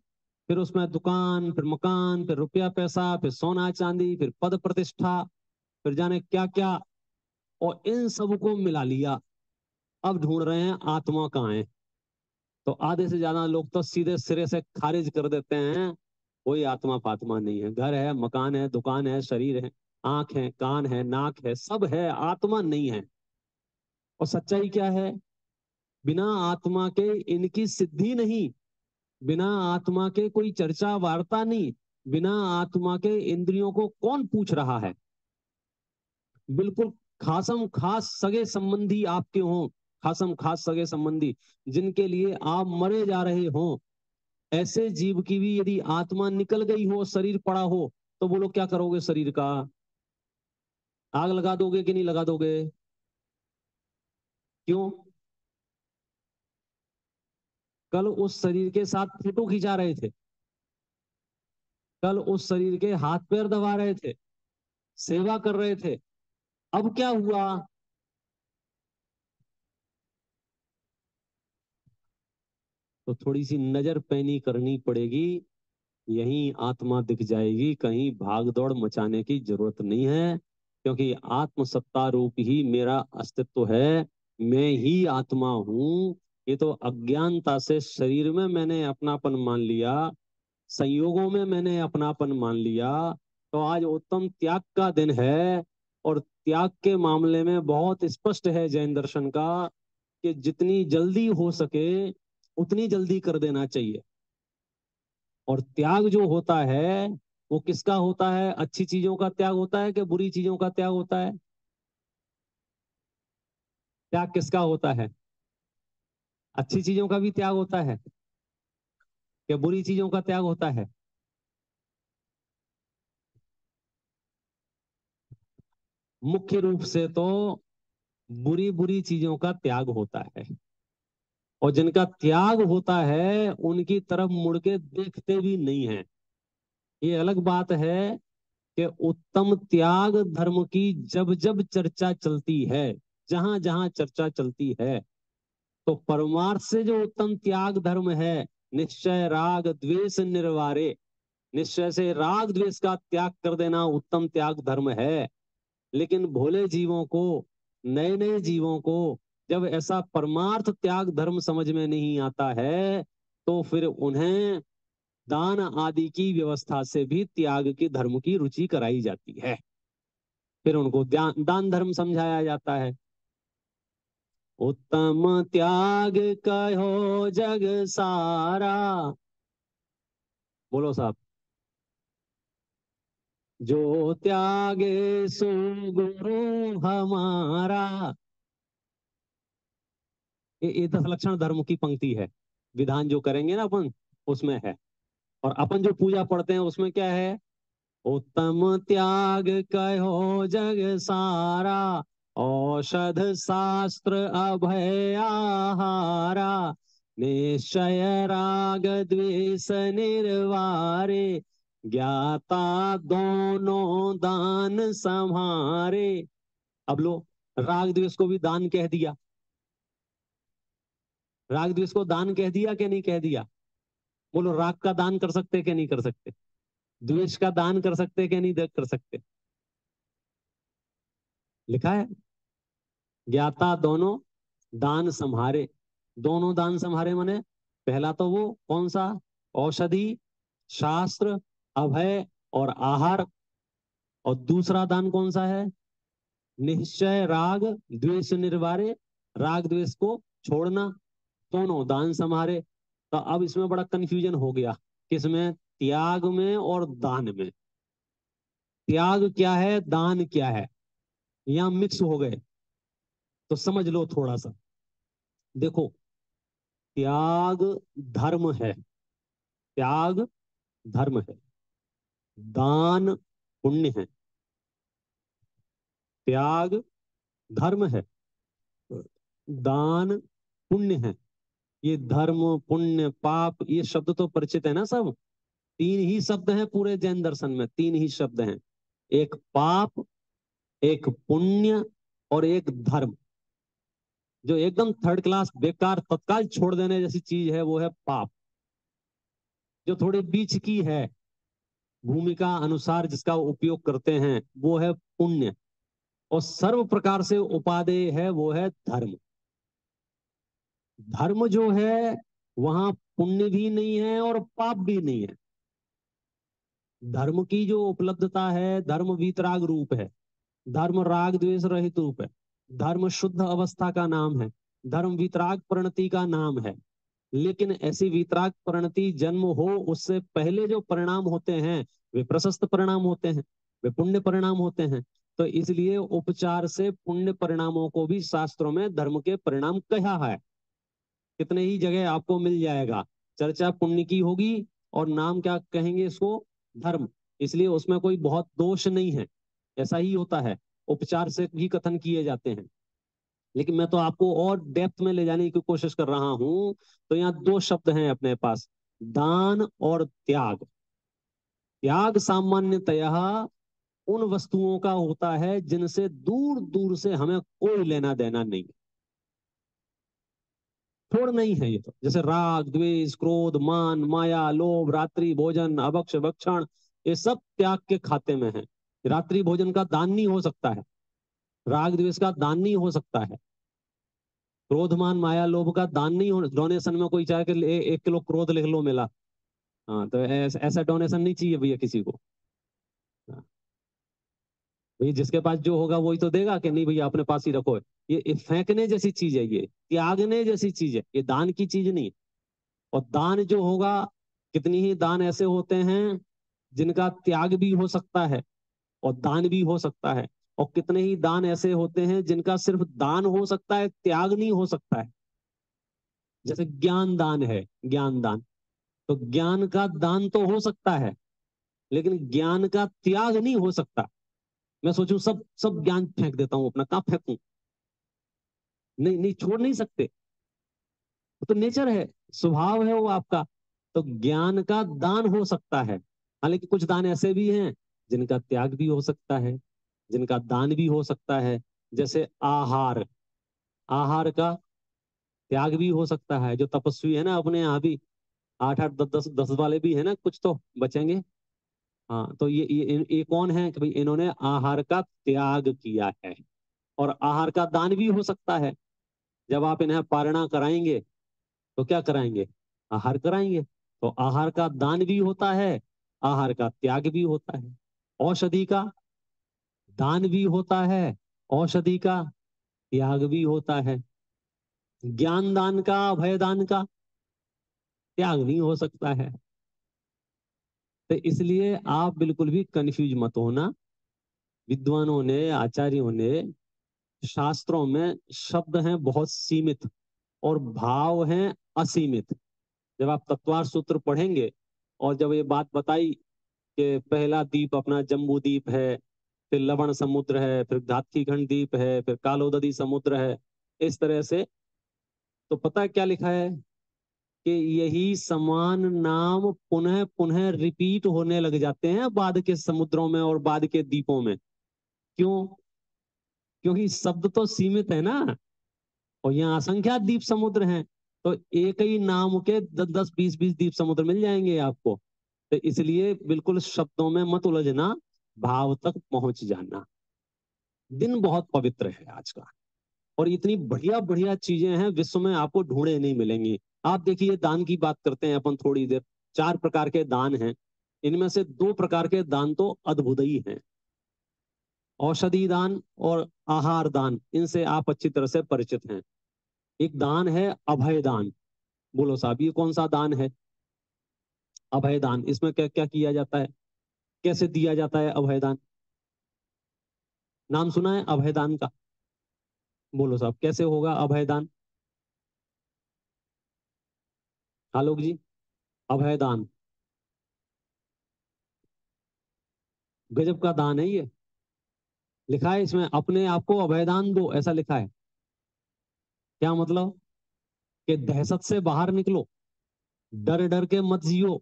Speaker 1: फिर उसमें दुकान, फिर मकान, फिर रुपया पैसा, फिर सोना चांदी, फिर पद प्रतिष्ठा, फिर जाने क्या क्या, और इन सब को मिला लिया। अब ढूंढ रहे हैं आत्मा कहाँ है। तो आधे से ज्यादा लोग तो सीधे सिरे से खारिज कर देते हैं, कोई आत्मा फात्मा नहीं है। घर है, मकान है, दुकान है, शरीर है, आंख है, कान है, नाक है, सब है, आत्मा नहीं है। और सच्चाई क्या है? बिना आत्मा के इनकी सिद्धि नहीं, बिना आत्मा के कोई चर्चा वार्ता नहीं, बिना आत्मा के इंद्रियों को कौन पूछ रहा है। बिल्कुल खासम खास सगे संबंधी आपके हों, खासम खास सगे संबंधी जिनके लिए आप मरे जा रहे हों, ऐसे जीव की भी यदि आत्मा निकल गई हो, शरीर पड़ा हो, तो बोलो क्या करोगे शरीर का? आग लगा दोगे कि नहीं लगा दोगे? क्यों? कल उस शरीर के साथ फोटो खिंचा रहे थे, कल उस शरीर के हाथ पैर दबा रहे थे, सेवा कर रहे थे, अब क्या हुआ? तो थोड़ी सी नजर पैनी करनी पड़ेगी, यहीं आत्मा दिख जाएगी। कहीं भाग दौड़ मचाने की जरूरत नहीं है, क्योंकि आत्म सत्ता रूप ही मेरा अस्तित्व है, मैं ही आत्मा हूं। ये तो अज्ञानता से शरीर में मैंने अपनापन मान लिया, संयोगों में मैंने अपनापन मान लिया। तो आज उत्तम त्याग का दिन है, और त्याग के मामले में बहुत स्पष्ट है जैन दर्शन का, कि जितनी जल्दी हो सके उतनी जल्दी कर देना चाहिए। और त्याग जो होता है वो किसका होता है? अच्छी चीजों का त्याग होता है कि बुरी चीजों का त्याग होता है? त्याग किसका होता है? अच्छी चीजों का भी त्याग होता है कि बुरी चीजों का त्याग होता है? मुख्य रूप से तो बुरी बुरी चीजों का त्याग होता है। और जिनका त्याग होता है उनकी तरफ मुड़ के देखते भी नहीं है। ये अलग बात है कि उत्तम त्याग धर्म की जब जब चर्चा चलती है, जहां जहां चर्चा चलती है, तो परमार्थ से जो उत्तम त्याग धर्म है, निश्चय राग द्वेष निर्वारे, निश्चय से राग द्वेष का त्याग कर देना उत्तम त्याग धर्म है। लेकिन भोले जीवों को, नए नए जीवों को जब ऐसा परमार्थ त्याग धर्म समझ में नहीं आता है, तो फिर उन्हें दान आदि की व्यवस्था से भी त्याग की धर्म की रुचि कराई जाती है। फिर उनको दान धर्म समझाया जाता है। उत्तम त्याग कहो जग सारा, बोलो साहब। जो त्यागे सो गुरु हमारा, ये 10 लक्षण धर्म की पंक्ति है। विधान जो करेंगे ना अपन, उसमें है। और अपन जो पूजा पढ़ते हैं उसमें क्या है? उत्तम त्याग कहो जग सारा, औषध शास्त्र अभय आहारा, निश्चय राग द्वेष निर्वारे, ज्ञाता दोनों दान संहारे। अब लो, राग द्वेष को भी दान कह दिया, राग द्वेष को दान कह दिया कि नहीं कह दिया? बोलो, राग का दान कर सकते कि नहीं कर सकते? द्वेष का दान कर सकते कि नहीं कर सकते? लिखा है, ज्ञाता दोनों दान संहारे। दोनों दान संहारे माने, पहला तो वो कौन सा? औषधि, शास्त्र, अभय और आहार। और दूसरा दान कौन सा है? निश्चय राग द्वेष निर्वारे, राग द्वेष को छोड़ना। दोनों दान संहारे। तो अब इसमें बड़ा कंफ्यूजन हो गया, किसमें? त्याग में और दान में। त्याग क्या है, दान क्या है, यहां मिक्स हो गए। तो समझ लो थोड़ा सा। देखो, त्याग धर्म है, त्याग धर्म है, दान पुण्य है। त्याग धर्म है, दान पुण्य है। ये धर्म पुण्य पाप ये शब्द तो परिचित है ना सब। तीन ही शब्द हैं पूरे जैन दर्शन में, तीन ही शब्द हैं। एक पाप, एक पुण्य और एक धर्म। जो एकदम थर्ड क्लास बेकार तत्काल छोड़ देने जैसी चीज है वो है पाप। जो थोड़े बीच की है, भूमिका अनुसार जिसका उपयोग करते हैं, वो है पुण्य। और सर्व प्रकार से उपादेय है, वो है धर्म। धर्म जो है वहां पुण्य भी नहीं है और पाप भी नहीं है। धर्म की जो उपलब्धता है, धर्म वीतराग रूप है, धर्म राग द्वेष रहित रूप है, धर्म शुद्ध अवस्था का नाम है, धर्म वीतराग परिणति का नाम है। लेकिन ऐसी वीतराग परिणति जन्म हो उससे पहले जो परिणाम होते हैं वे प्रशस्त परिणाम होते हैं, वे पुण्य परिणाम होते हैं। तो इसलिए उपचार से पुण्य परिणामों को भी शास्त्रों में धर्म के परिणाम कहा है। कितने ही जगह आपको मिल जाएगा, चर्चा पुण्य की होगी और नाम क्या कहेंगे इसको, धर्म। इसलिए उसमें कोई बहुत दोष नहीं है, ऐसा ही होता है, उपचार से भी कथन किए जाते हैं। लेकिन मैं तो आपको और डेप्थ में ले जाने की कोशिश कर रहा हूं। तो यहाँ दो शब्द हैं अपने पास, दान और त्याग। त्याग सामान्यतया उन वस्तुओं का होता है जिनसे दूर दूर से हमें कोई लेना देना नहीं है। छोड़ नहीं है ये तो, जैसे राग द्वेष क्रोध मान माया लोभ रात्रि भोजन अभक्ष भक्षण, ये सब त्याग के खाते में है। रात्रि भोजन का दान नहीं हो सकता है, राग द्वेष का दान नहीं हो सकता है, क्रोध मान माया लोभ का दान नहीं हो। डोनेशन में कोई चाहे कि 1 किलो क्रोध लिख लो मिला, हाँ तो ऐसा डोनेशन नहीं चाहिए भैया किसी को। हाँ, भैया जिसके पास जो होगा वही तो देगा, कि नहीं भैया अपने पास ही रखो। ये फेंकने जैसी चीज है, ये त्यागने जैसी चीज है, ये दान की चीज नहीं है। और दान जो होगा, कितनी ही दान ऐसे होते हैं जिनका त्याग भी हो सकता है और दान भी हो सकता है, और कितने ही दान ऐसे होते हैं जिनका सिर्फ दान हो सकता है, त्याग नहीं हो सकता है। जैसे ज्ञान दान है, ज्ञान दान, तो ज्ञान का दान तो हो सकता है लेकिन ज्ञान का त्याग नहीं हो सकता। मैं सोचूं सब सब ज्ञान फेंक देता हूं अपना, कहां फेंकूं, नहीं नहीं छोड़ नहीं सकते, वो तो नेचर है, स्वभाव है वो आपका। तो ज्ञान का दान हो सकता है, हालांकि कुछ दान ऐसे भी हैं जिनका त्याग भी हो सकता है, जिनका दान भी हो सकता है। जैसे आहार, आहार का त्याग भी हो सकता है। जो तपस्वी है ना अपने यहाँ भी, 8 8 10 10 10 वाले भी है ना, कुछ तो बचेंगे। हाँ तो ये कौन है कि भाई इन्होंने आहार का त्याग किया है। और आहार का दान भी हो सकता है। जब आप इन्हें पारणा कराएंगे तो क्या कराएंगे, आहार कराएंगे। तो आहार का दान भी होता है, आहार का त्याग भी होता है। औषधि का दान भी होता है, औषधि का त्याग भी होता है। ज्ञान दान का अभय दान का त्याग नहीं हो सकता है। तो इसलिए आप बिल्कुल भी कंफ्यूज मत होना। विद्वानों ने आचार्यों ने शास्त्रों में शब्द हैं बहुत सीमित और भाव हैं असीमित। जब आप तत्वार सूत्र पढ़ेंगे और जब ये बात बताई कि पहला द्वीप अपना जम्बू द्वीप है, फिर लवण समुद्र है, फिर घातकीखंड द्वीप है, फिर कालोदधी समुद्र है, इस तरह से, तो पता है क्या लिखा है कि यही समान नाम पुनः पुनः रिपीट होने लग जाते हैं बाद के समुद्रों में और बाद के द्वीपों में। क्यों? क्योंकि शब्द तो सीमित है ना, और यहाँ असंख्यात द्वीप समुद्र हैं। तो एक ही नाम के 10 10 20 20 द्वीप समुद्र मिल जाएंगे आपको। तो इसलिए बिल्कुल शब्दों में मत उलझना, भाव तक पहुंच जाना। दिन बहुत पवित्र है आज का, और इतनी बढ़िया बढ़िया चीजें हैं विश्व में, आपको ढूंढे नहीं मिलेंगी। आप देखिए, दान की बात करते हैं अपन थोड़ी देर। 4 प्रकार के दान हैं, इनमें से 2 प्रकार के दान तो अद्भुत ही हैं, औषधि दान और आहार दान। इनसे आप अच्छी तरह से परिचित हैं। एक दान है अभय दान। बोलो साहब, ये कौन सा दान है? अभय दान। इसमें क्या क्या किया जाता है, कैसे दिया जाता है अभय दान? नाम सुना है अभय दान का? बोलो साहब, कैसे होगा अभय दान? आलोक जी, अभय दान गजब का दान है ये। लिखा है इसमें, अपने आप को अभय दान दो, ऐसा लिखा है। क्या मतलब? कि दहशत से बाहर निकलो, डर डर के मत जियो,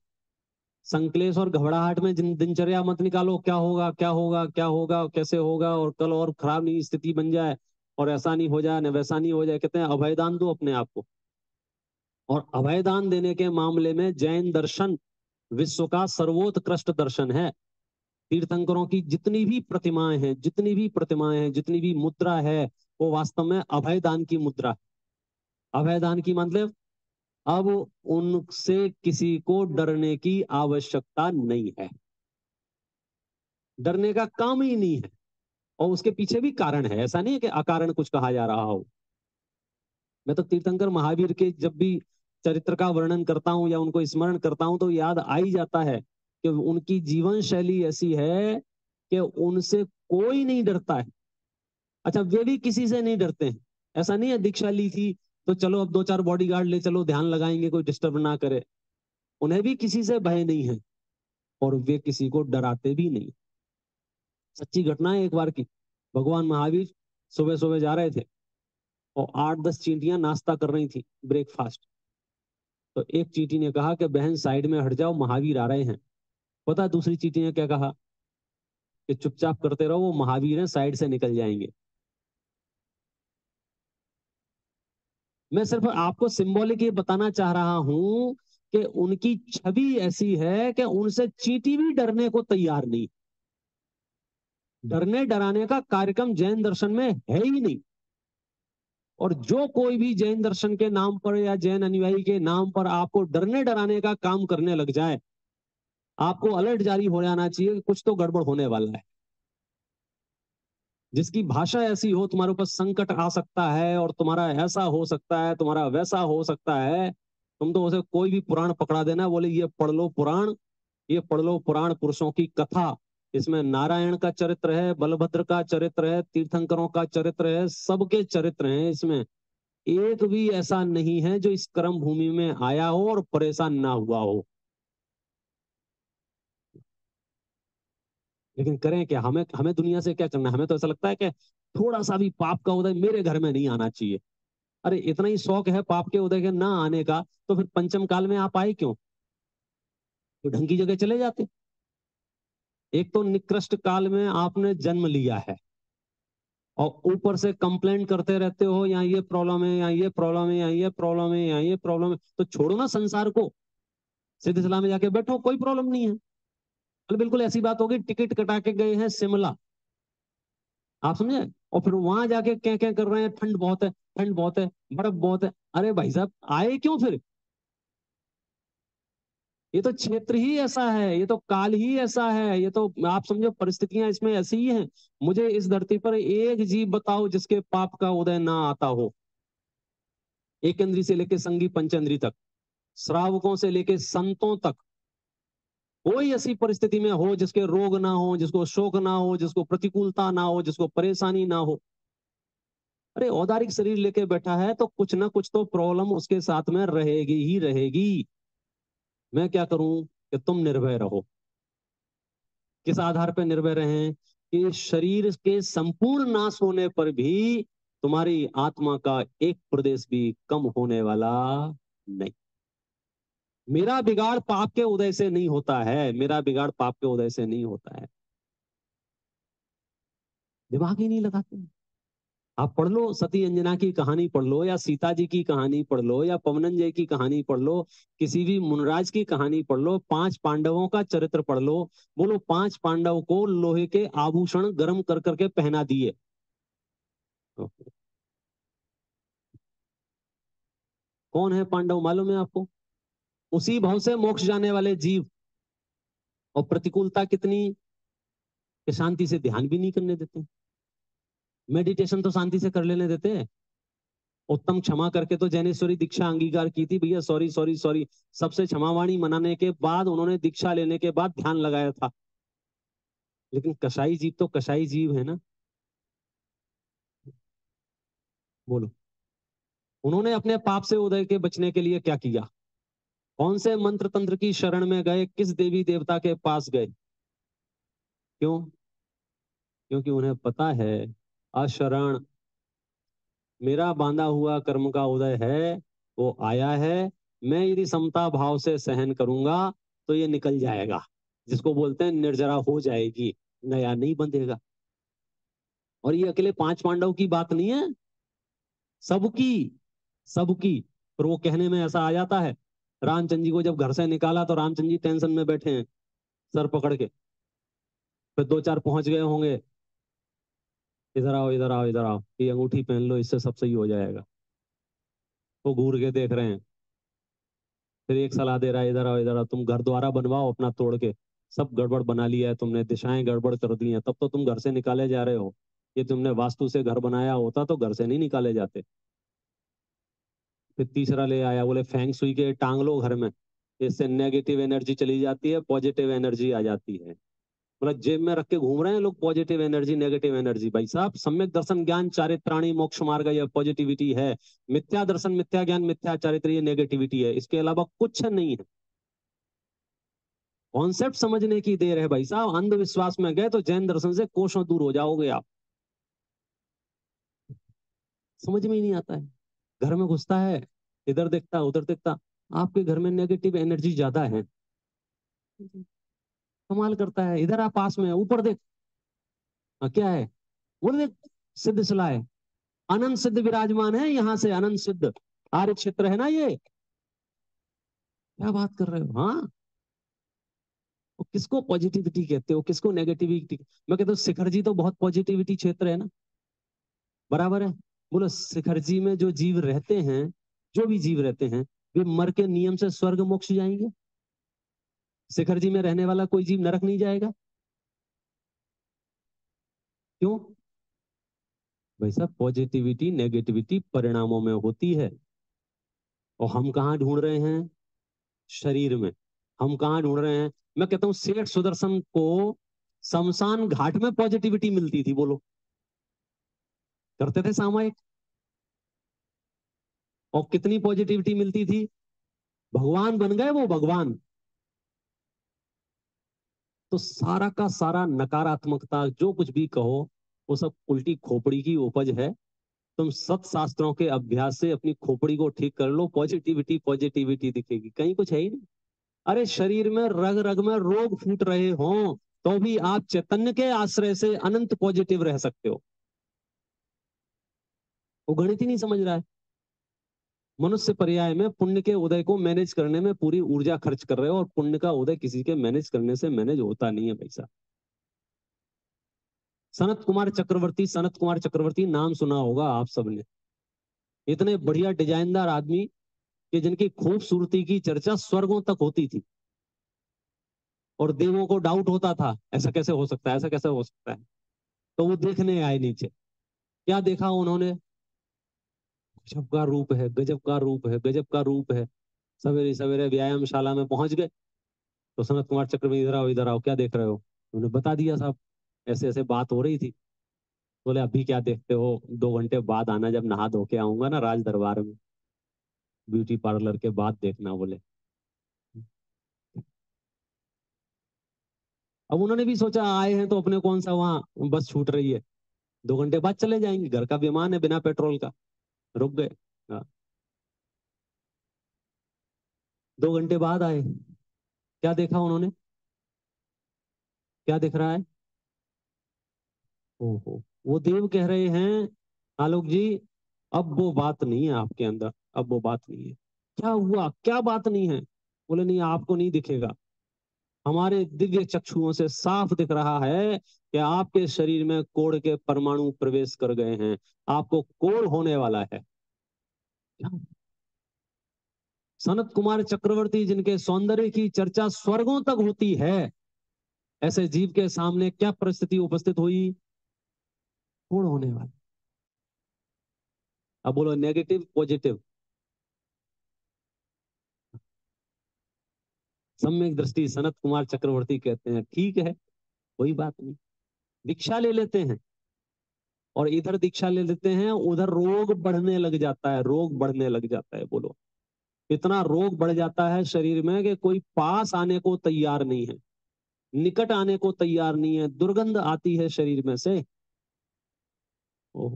Speaker 1: संकलेश और घबराहट में दिनचर्या मत निकालो, क्या होगा क्या होगा क्या होगा कैसे होगा, और कल और खराब नहीं स्थिति बन जाए, और ऐसा नहीं हो जाए न वैसा नहीं हो जाए। कहते हैं अभय दान दो अपने आप को। और अभय दान देने के मामले में जैन दर्शन विश्व का सर्वोत्कृष्ट दर्शन है। तीर्थंकरों की जितनी भी प्रतिमाएं हैं, जितनी भी प्रतिमाएं हैं, जितनी भी मुद्रा है, वो वास्तव में अभयदान की मुद्रा है। अभयदान की मतलब अब उनसे किसी को डरने की आवश्यकता नहीं है, डरने का काम ही नहीं है। और उसके पीछे भी कारण है, ऐसा नहीं है कि अकारण कुछ कहा जा रहा हो। मैं तो तीर्थंकर महावीर के जब भी चरित्र का वर्णन करता हूं या उनको स्मरण करता हूं तो याद आ ही जाता है कि उनकी जीवन शैली ऐसी है कि उनसे कोई नहीं डरता है। अच्छा, वे भी किसी से नहीं डरते हैं। ऐसा नहीं है दीक्षा ली थी तो चलो अब 2-4 बॉडीगार्ड ले चलो, ध्यान लगाएंगे, कोई डिस्टर्ब ना करे। उन्हें भी किसी से भय नहीं है और वे किसी को डराते भी नहीं। सच्ची घटना है एक बार की। भगवान महावीर सुबह सुबह जा रहे थे और 8-10 चींटियां नाश्ता कर रही थी, ब्रेकफास्ट। तो एक चींटी ने कहा कि बहन साइड में हट जाओ, महावीर आ रहे हैं। पता दूसरी चींटी ने क्या कहा कि चुपचाप करते रहो, वो महावीर हैं, साइड से निकल जाएंगे। मैं सिर्फ आपको सिंबॉलिक ये बताना चाह रहा हूं कि उनकी छवि ऐसी है कि उनसे चींटी भी डरने को तैयार नहीं। डरने डराने का कार्यक्रम जैन दर्शन में है ही नहीं। और जो कोई भी जैन दर्शन के नाम पर या जैन अनुयायी के नाम पर आपको डरने डराने का काम करने लग जाए, आपको अलर्ट जारी हो जाना चाहिए कि कुछ तो गड़बड़ होने वाला है। जिसकी भाषा ऐसी हो, तुम्हारे ऊपर संकट आ सकता है और तुम्हारा ऐसा हो सकता है, तुम्हारा वैसा हो सकता है, तुम तो उसे कोई भी पुराण पकड़ा देना, बोले ये पढ़ लो पुराण, ये पढ़ लो पुराण पुरुषों की कथा। इसमें नारायण का चरित्र है, बलभद्र का चरित्र है, तीर्थंकरों का चरित्र है, सबके चरित्र हैं इसमें। एक भी ऐसा नहीं है जो इस कर्म भूमि में आया हो और परेशान ना हुआ हो। लेकिन करें क्या? हमें हमें दुनिया से क्या करना है? हमें तो ऐसा लगता है कि थोड़ा सा भी पाप का उदय मेरे घर में नहीं आना चाहिए। अरे इतना ही शौक है पाप के उदय के ना आने का, तो फिर पंचम काल में आप आए क्यों? तो ढंग की जगह चले जाते। एक तो निकृष्ट काल में आपने जन्म लिया है और ऊपर से कंप्लेंट करते रहते हो, यहाँ ये प्रॉब्लम है, यहाँ ये प्रॉब्लम है, यहाँ ये प्रॉब्लम है, यहाँ ये प्रॉब्लम है। तो छोड़ो ना संसार को, सीधे सलाह में जाके बैठो, कोई प्रॉब्लम नहीं है। बिल्कुल ऐसी बात होगी, टिकट कटा के गए हैं शिमला, आप समझे, और फिर वहां जाके क्या क्या कर रहे हैं, ठंड बहुत है, ठंड बहुत है, बर्फ बहुत है। अरे भाई साहब, आए क्यों फिर? ये तो क्षेत्र ही ऐसा है, ये तो काल ही ऐसा है, ये तो आप समझो परिस्थितियां इसमें ऐसी ही हैं। मुझे इस धरती पर एक जीव बताओ जिसके पाप का उदय ना आता हो। एक इंद्री से लेके संगी पंचेंद्री तक, श्रावकों से लेके संतों तक, कोई ऐसी परिस्थिति में हो जिसके रोग ना हो, जिसको शोक ना हो, जिसको प्रतिकूलता ना हो, जिसको परेशानी ना हो। अरे औदारिक शरीर लेके बैठा है तो कुछ ना कुछ तो प्रॉब्लम उसके साथ में रहेगी ही रहेगी। मैं क्या करूं कि तुम निर्भय रहो। किस आधार पर निर्भय रहें? कि शरीर के संपूर्ण नाश होने पर भी तुम्हारी आत्मा का एक प्रदेश भी कम होने वाला नहीं। मेरा बिगाड़ पाप के उदय से नहीं होता है, मेरा बिगाड़ पाप के उदय से नहीं होता है। दिमाग ही नहीं लगाते। आप पढ़ लो, सती अंजना की कहानी पढ़ लो, या सीता जी की कहानी पढ़ लो, या पवनंजय की कहानी पढ़ लो, किसी भी मुनराज की कहानी पढ़ लो, 5 पांडवों का चरित्र पढ़ लो। बोलो 5 पांडव को लोहे के आभूषण गर्म कर करके पहना दिए। कौन है पांडव मालूम है आपको? उसी भाव से मोक्ष जाने वाले जीव। और प्रतिकूलता कितनी कि शांति से ध्यान भी नहीं करने देते, मेडिटेशन तो शांति से कर लेने देते हैं। उत्तम क्षमा करके तो जैनेश्वरी दीक्षा अंगीकार की थी, भैया सॉरी सॉरी सॉरी, सबसे क्षमावाणी मनाने के बाद उन्होंने दीक्षा लेने के बाद ध्यान लगाया था। लेकिन कसाई जीव तो कसाई जीव है ना। बोलो, उन्होंने अपने पाप से उदय के बचने के लिए क्या किया? कौन से मंत्र तंत्र की शरण में गए? किस देवी देवता के पास गए? क्यों? क्योंकि उन्हें पता है अशरण, मेरा बांधा हुआ कर्म का उदय है, वो आया है। मैं यदि समता भाव से सहन करूंगा तो ये निकल जाएगा, जिसको बोलते हैं निर्जरा हो जाएगी, नया नहीं बंधेगा। और ये अकेले 5 पांडव की बात नहीं है, सबकी, सबकी। पर वो कहने में ऐसा आ जाता है, रामचंद्र जी को जब घर से निकाला तो रामचंद्र जी टेंशन में बैठे हैं सर पकड़ के। फिर दो चार पहुंच गए होंगे, इधर आओ इधर आओ इधर आओ, ये अंगूठी पहन लो, इससे सब सही हो जाएगा। वो घूर के देख रहे हैं। फिर एक सलाह दे रहा है, इधर आओ इधर आओ, तुम घर द्वारा बनवाओ अपना तोड़ के, सब गड़बड़ बना लिया है तुमने, दिशाएं गड़बड़ कर दी हैं, तब तो तुम घर से निकाले जा रहे हो। ये तुमने वास्तु से घर बनाया होता तो घर से नहीं निकाले जाते। फिर तीसरा ले आया, बोले फेंग सुई के टांग लो घर में, इससे नेगेटिव एनर्जी चली जाती है, पॉजिटिव एनर्जी आ जाती है। मतलब जेब में रख के घूम रहे हैं लोग पॉजिटिव एनर्जी नेगेटिव एनर्जी। भाई साहब, सम्यक दर्शन ज्ञान चारित्राणी मोक्ष मार्ग, ये पॉजिटिविटी है। मिथ्या दर्शन मिथ्या ज्ञान मिथ्या चारित्र, ये नेगेटिविटी है, इसके अलावा कुछ नहीं है। कॉन्सेप्ट समझने की देर है भाई साहब। अंधविश्वास में गए तो जैन दर्शन से कोसों दूर हो जाओगे आप। समझ में ही नहीं आता है। घर में घुसता है, इधर देखता उधर देखता, आपके घर में नेगेटिव एनर्जी ज्यादा है। कमाल करता है। इधर आप पास में है, ऊपर देख, क्या है, बोले देख, सिद्ध शिला है, अनंत सिद्ध विराजमान है, यहाँ से अनंत सिद्ध आर्य क्षेत्र है ना ये। क्या बात कर रहे हो? हाँ, वो किसको पॉजिटिविटी कहते हो, किसको नेगेटिविटी? मैं कहता हूँ शिखर जी तो बहुत पॉजिटिविटी क्षेत्र है ना, बराबर है। बोलो, शिखर जी में जो जीव रहते हैं, जो भी जीव रहते हैं, वे मर के नियम से स्वर्ग मोक्ष जाएंगे। शिखर जी में रहने वाला कोई जीव नरक नहीं जाएगा। क्यों? भाई साहब, पॉजिटिविटी नेगेटिविटी परिणामों में होती है। और हम कहाँ ढूंढ रहे हैं? शरीर में। हम कहाँ ढूंढ रहे हैं? मैं कहता हूँ सेठ सुदर्शन को शमशान घाट में पॉजिटिविटी मिलती थी, बोलो, करते थे सामायिक। और कितनी पॉजिटिविटी मिलती थी? भगवान बन गए वो, भगवान। तो सारा का सारा नकारात्मकता जो कुछ भी कहो, वो सब उल्टी खोपड़ी की उपज है। तुम सत शास्त्रों के अभ्यास से अपनी खोपड़ी को ठीक कर लो, पॉजिटिविटी पॉजिटिविटी दिखेगी, कहीं कुछ है ही नहीं। अरे शरीर में रग रग में रोग फूट रहे हों तो भी आप चैतन्य के आश्रय से अनंत पॉजिटिव रह सकते हो। वो गणित ही नहीं समझ रहा है। मनुष्य पर्याय में पुण्य के उदय को मैनेज करने में पूरी ऊर्जा खर्च कर रहे हो, और पुण्य का उदय किसी के मैनेज करने से मैनेज होता नहीं है पैसा। सनत कुमार चक्रवर्ती, सनत कुमार चक्रवर्ती नाम सुना होगा आप सबने। इतने बढ़िया डिजाइनदार आदमी कि जिनकी खूबसूरती की चर्चा स्वर्गों तक होती थी, और देवों को डाउट होता था, ऐसा कैसे हो सकता है, ऐसा कैसे हो सकता है। तो वो देखने आए नीचे। क्या देखा उन्होंने? गजब का रूप है, गजब का रूप है, गजब का रूप है। सवेरे सवेरे व्यायामशाला में पहुंच गए। तो सनत कुमार चक्रवर्ती, इधर आओ इधर आओ, क्या देख रहे हो? उन्होंने बता दिया, साहब ऐसे ऐसे बात हो रही थी। बोले अभी क्या देखते हो, 2 घंटे बाद आना, जब नहा धो के आऊंगा ना राज दरबार में, ब्यूटी पार्लर के बाद देखना, बोले। अब उन्होंने भी सोचा आए हैं तो अपने कौन सा वहां बस छूट रही है, 2 घंटे बाद चले जाएंगे, घर का विमान है बिना पेट्रोल का। रुक गए। हाँ, 2 घंटे बाद आए। क्या देखा उन्होंने? क्या दिख रहा है? ओहो, वो देव कह रहे हैं, आलोक जी, अब वो बात नहीं है आपके अंदर, अब वो बात नहीं है। क्या हुआ, क्या बात नहीं है? बोले नहीं, आपको नहीं दिखेगा, हमारे दिव्य चक्षुओं से साफ दिख रहा है कि आपके शरीर में कोढ़ के परमाणु प्रवेश कर गए हैं, आपको कोढ़ होने वाला है। क्या? सनत कुमार चक्रवर्ती, जिनके सौंदर्य की चर्चा स्वर्गों तक होती है, ऐसे जीव के सामने क्या परिस्थिति उपस्थित हुई? कोढ़ होने वाला। अब बोलो नेगेटिव पॉजिटिव। सम्यक दृष्टि सनत कुमार चक्रवर्ती कहते हैं ठीक है, कोई बात नहीं, दीक्षा ले लेते हैं। और इधर दीक्षा ले लेते हैं, उधर रोग बढ़ने लग जाता है, रोग बढ़ने लग जाता है। बोलो, इतना रोग बढ़ जाता है शरीर में कि कोई पास आने को तैयार नहीं है, निकट आने को तैयार नहीं है, दुर्गंध आती है शरीर में से। ओह।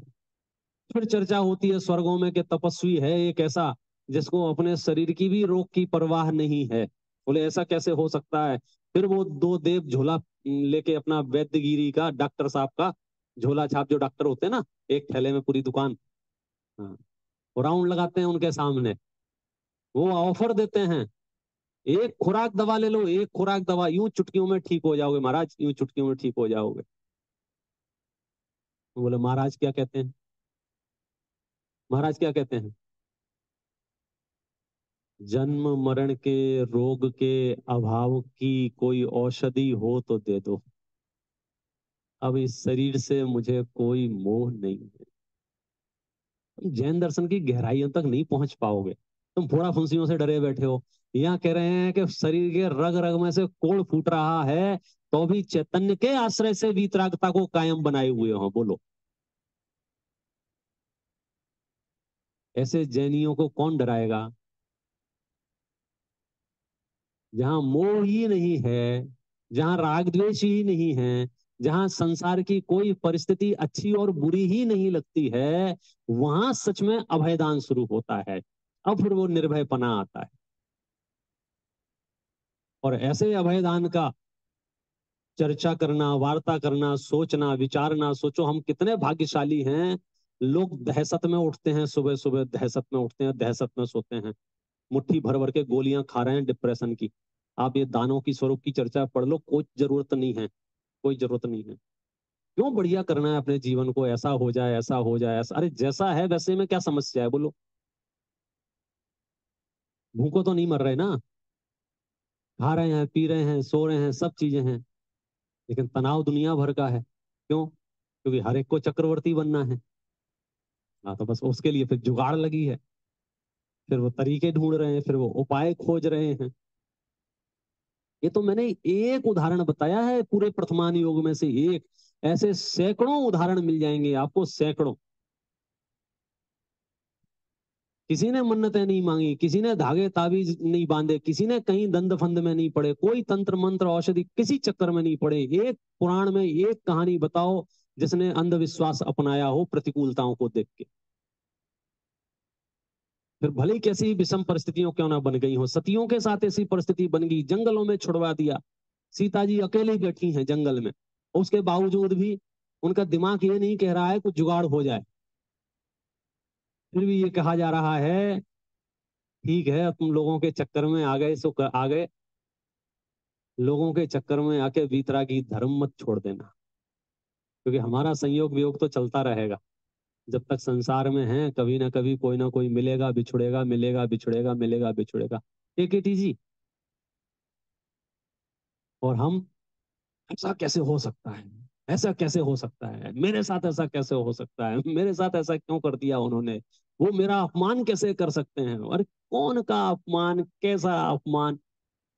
Speaker 1: फिर चर्चा होती है स्वर्गों में कि तपस्वी है एक ऐसा जिसको अपने शरीर की भी रोग की परवाह नहीं है। बोले ऐसा कैसे हो सकता है? फिर वो दो देव झोला लेके, अपना वैद्यगिरी का डॉक्टर साहब का झोला छाप, जो डॉक्टर होते हैं ना, एक थैले में पूरी दुकान, हाँ, वो राउंड लगाते हैं उनके सामने, वो ऑफर देते हैं एक खुराक दवा ले लो, एक खुराक दवा, यूं चुटकियों में ठीक हो जाओगे महाराज, यूं चुटकियों में ठीक हो जाओगे। तो बोले महाराज क्या कहते हैं, महाराज क्या कहते हैं, जन्म मरण के रोग के अभाव की कोई औषधि हो तो दे दो, अब इस शरीर से मुझे कोई मोह नहीं है। तुम जैन दर्शन की गहराइयों तक नहीं पहुंच पाओगे, तुम फोड़ा फुंसियों से डरे बैठे हो। यहाँ कह रहे हैं कि शरीर के रग रग में से कोड़ फूट रहा है तो भी चैतन्य के आश्रय से वीतरागता को कायम बनाए हुए हो। बोलो ऐसे जैनियों को कौन डराएगा? जहां मोह ही नहीं है, जहां राग द्वेष ही नहीं है, जहां संसार की कोई परिस्थिति अच्छी और बुरी ही नहीं लगती है, वहां सच में अभयदान शुरू होता है। अब फिर वो निर्भयपना आता है। और ऐसे अभयदान का चर्चा करना, वार्ता करना, सोचना, विचारना, सोचो हम कितने भाग्यशाली हैं। लोग दहशत में उठते हैं, सुबह सुबह दहशत में उठते हैं, दहशत में सोते हैं, मुट्ठी भर भर के गोलियां खा रहे हैं डिप्रेशन की। आप ये दानों की स्वरूप की चर्चा पढ़ लो, कोई जरूरत नहीं है, कोई जरूरत नहीं है। क्यों बढ़िया करना है अपने जीवन को, ऐसा हो जाए, ऐसा हो जाए, ऐसा, अरे जैसा है वैसे में क्या समस्या है बोलो? भूखों तो नहीं मर रहे ना, खा रहे हैं, पी रहे हैं, सो रहे हैं, सब चीजें हैं, लेकिन तनाव दुनिया भर का है। क्यों? क्योंकि हर एक को चक्रवर्ती बनना है। हाँ, तो बस उसके लिए फिर जुगाड़ लगी है, फिर वो तरीके ढूंढ रहे हैं, फिर वो उपाय खोज रहे हैं। ये तो मैंने एक उदाहरण बताया है पूरे प्रथमान योग में से एक, ऐसे सैकड़ों उदाहरण मिल जाएंगे आपको, सैकड़ों। किसी ने मन्नतें नहीं मांगी, किसी ने धागे ताबीज नहीं बांधे, किसी ने कहीं दंड फंद में नहीं पड़े, कोई तंत्र मंत्र औषधि किसी चक्कर में नहीं पड़े। एक पुराण में एक कहानी बताओ जिसने अंधविश्वास अपनाया हो प्रतिकूलताओं को देख के। फिर भले ही कैसी विषम परिस्थितियों क्यों ना बन गई हो, सतियों के साथ ऐसी परिस्थिति बन गई, जंगलों में छुड़वा दिया, सीता जी अकेले बैठी हैं जंगल में, उसके बावजूद भी उनका दिमाग ये नहीं कह रहा है कुछ जुगाड़ हो जाए। फिर भी ये कहा जा रहा है ठीक है तुम लोगों के चक्कर में आ गए सो आ गए, लोगों के चक्कर में आके वीतरागी धर्म मत छोड़ देना, क्योंकि हमारा संयोग वियोग तो चलता रहेगा। जब तक संसार में है कभी ना कभी कोई ना कोई मिलेगा बिछुड़ेगा, मिलेगा बिछुड़ेगा, मिलेगा बिछुड़ेगा, एक ही जी। और हम, ऐसा कैसे हो सकता है, ऐसा कैसे हो सकता है, मेरे साथ ऐसा कैसे हो सकता है, मेरे साथ ऐसा क्यों कर दिया उन्होंने, वो मेरा अपमान कैसे कर सकते हैं? अरे कौन का अपमान, कैसा अपमान?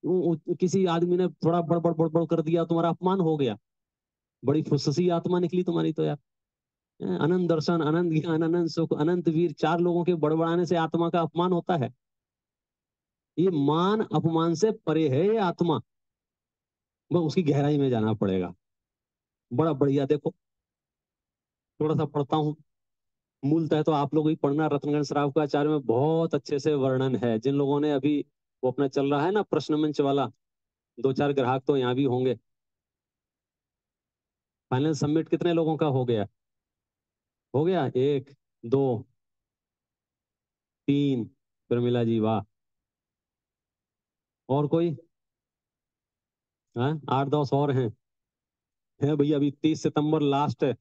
Speaker 1: किसी आदमी ने थोड़ा बड़बड़ बड़बड़ कर दिया, तुम्हारा अपमान हो गया? बड़ी फुससी आत्मा निकली तुम्हारी तो यार। अनंत दर्शन, अनंत ज्ञान, अनंत सुख, अनंत वीर, चार लोगों के बड़बड़ाने से आत्मा का अपमान होता है? ये मान अपमान से परे है ये आत्मा। वो उसकी गहराई में जाना पड़ेगा। बड़ा बढ़िया, देखो थोड़ा सा पढ़ता हूँ। मूलतः तो आप लोग ही पढ़ना, रत्नगण श्राव का आचार्य में बहुत अच्छे से वर्णन है। जिन लोगों ने अभी वो अपना चल रहा है ना प्रश्न मंच वाला, दो चार ग्राहक तो यहाँ भी होंगे। फाइनल सबमिट कितने लोगों का हो गया? हो गया, एक, दो, तीन, प्रमिला जी वाह। और कोई? हाँ, 8-10 और हैं। है भैया, अभी 30 सितंबर लास्ट है,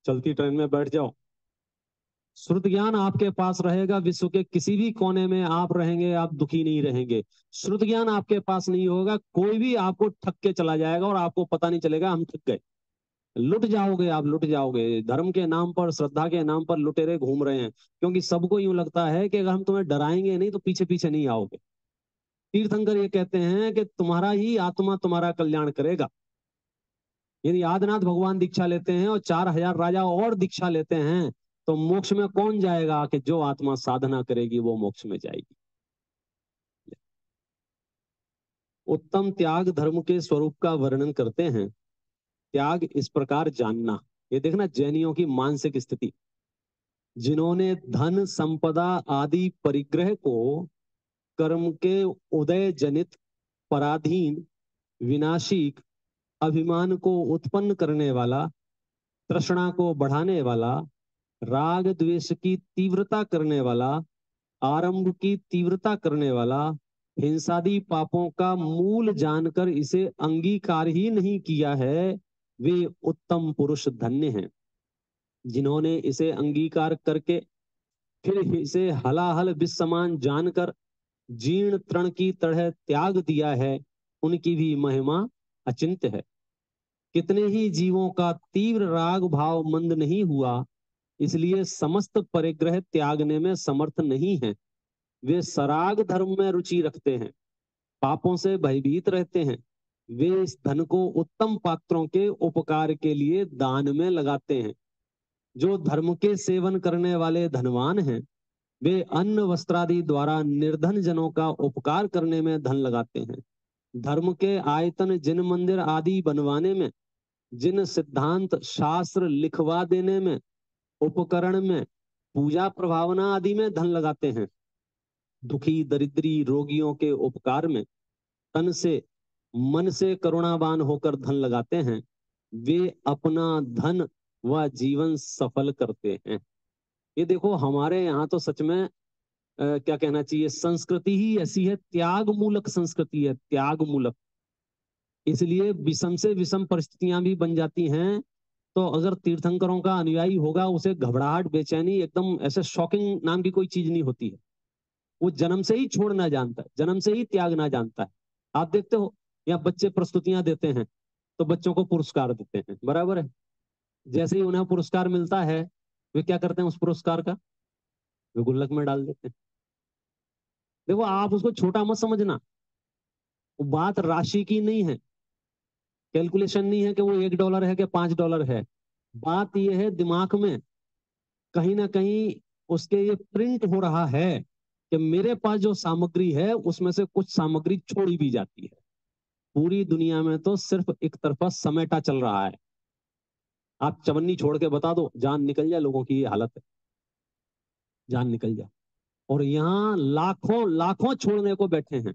Speaker 1: चलती ट्रेन में बैठ जाओ। श्रुत ज्ञान आपके पास रहेगा, विश्व के किसी भी कोने में आप रहेंगे, आप दुखी नहीं रहेंगे। श्रुत ज्ञान आपके पास नहीं होगा, कोई भी आपको ठग के चला जाएगा और आपको पता नहीं चलेगा हम ठग गए। लुट जाओगे, आप लुट जाओगे। धर्म के नाम पर, श्रद्धा के नाम पर लुटेरे घूम रहे हैं, क्योंकि सबको यूं लगता है कि अगर हम तुम्हें डराएंगे नहीं तो पीछे पीछे नहीं आओगे। तीर्थंकर ये कहते हैं कि तुम्हारा ही आत्मा तुम्हारा कल्याण करेगा। यदि आदिनाथ भगवान दीक्षा लेते हैं और 4000 राजा और दीक्षा लेते हैं, तो मोक्ष में कौन जाएगा? कि जो आत्मा साधना करेगी वो मोक्ष में जाएगी। उत्तम त्याग धर्म के स्वरूप का वर्णन करते हैं। त्याग इस प्रकार जानना, ये देखना जैनियों की मानसिक स्थिति। जिन्होंने धन संपदा आदि परिग्रह को कर्म के उदय जनित, पराधीन, विनाशिक, अभिमान को उत्पन्न करने वाला, तृष्णा को बढ़ाने वाला, राग द्वेष की तीव्रता करने वाला, आरंभ की तीव्रता करने वाला, हिंसादि पापों का मूल जानकर इसे अंगीकार ही नहीं किया है, वे उत्तम पुरुष धन्य हैं। जिन्होंने इसे अंगीकार करके फिर इसे हलाहल विष समान जानकर जीर्ण तृण की तरह त्याग दिया है, उनकी भी महिमा अचिंत्य है। कितने ही जीवों का तीव्र राग भाव मंद नहीं हुआ, इसलिए समस्त परिग्रह त्यागने में समर्थ नहीं है। वे सराग धर्म में रुचि रखते हैं, पापों से भयभीत रहते हैं। वे इस धन को उत्तम पात्रों के उपकार के लिए दान में लगाते हैं। जो धर्म के सेवन करने वाले धनवान हैं, वे अन्न वस्त्रादि द्वारा निर्धन जनों का उपकार करने में धन लगाते हैं। धर्म के आयतन, जिन मंदिर आदि बनवाने में, जिन सिद्धांत शास्त्र लिखवा देने में, उपकरण में, पूजा प्रभावना आदि में धन लगाते हैं। दुखी दरिद्री रोगियों के उपकार में तन से मन से करुणावान होकर धन लगाते हैं, वे अपना धन व जीवन सफल करते हैं। ये देखो, हमारे यहाँ तो सच में क्या कहना चाहिए, संस्कृति ही ऐसी है, त्याग मूलक संस्कृति है, त्याग मूलक। इसलिए विषम से विषम परिस्थितियां भी बन जाती हैं, तो अगर तीर्थंकरों का अनुयायी होगा, उसे घबराहट, बेचैनी, एकदम ऐसे शॉकिंग नाम की कोई चीज नहीं होती है। वो जन्म से ही छोड़ना जानता है, जन्म से ही त्यागना जानता है। आप देखते हो, या बच्चे प्रस्तुतियां देते हैं तो बच्चों को पुरस्कार देते हैं, बराबर है। जैसे ही उन्हें पुरस्कार मिलता है, वे क्या करते हैं, उस पुरस्कार का वे गुल्लक में डाल देते हैं। देखो, आप उसको छोटा मत समझना, वो बात राशि की नहीं है, कैलकुलेशन नहीं है कि वो $1 है कि $5 है। बात यह है, दिमाग में कहीं ना कहीं उसके ये प्रिंट हो रहा है कि मेरे पास जो सामग्री है उसमें से कुछ सामग्री छोड़ी भी जाती है। पूरी दुनिया में तो सिर्फ एक तरफा समेटा चल रहा है। आप चवन्नी छोड़ के बता दो, जान निकल जाए, लोगों की ये हालत है, जान निकल जाए। और यहाँ लाखों लाखों छोड़ने को बैठे हैं।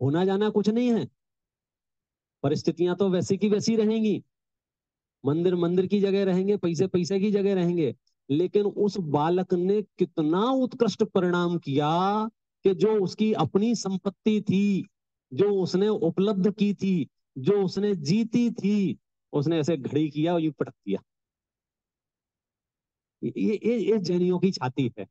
Speaker 1: होना जाना कुछ नहीं है, परिस्थितियां तो वैसी की वैसी रहेंगी। मंदिर मंदिर की जगह रहेंगे, पैसे पैसे की जगह रहेंगे, लेकिन उस बालक ने कितना उत्कृष्ट परिणाम किया कि जो उसकी अपनी संपत्ति थी, जो उसने उपलब्ध की थी, जो उसने जीती थी, उसने ऐसे घड़ी किया और यूं पटक दिया। ये जैनियों की छाती है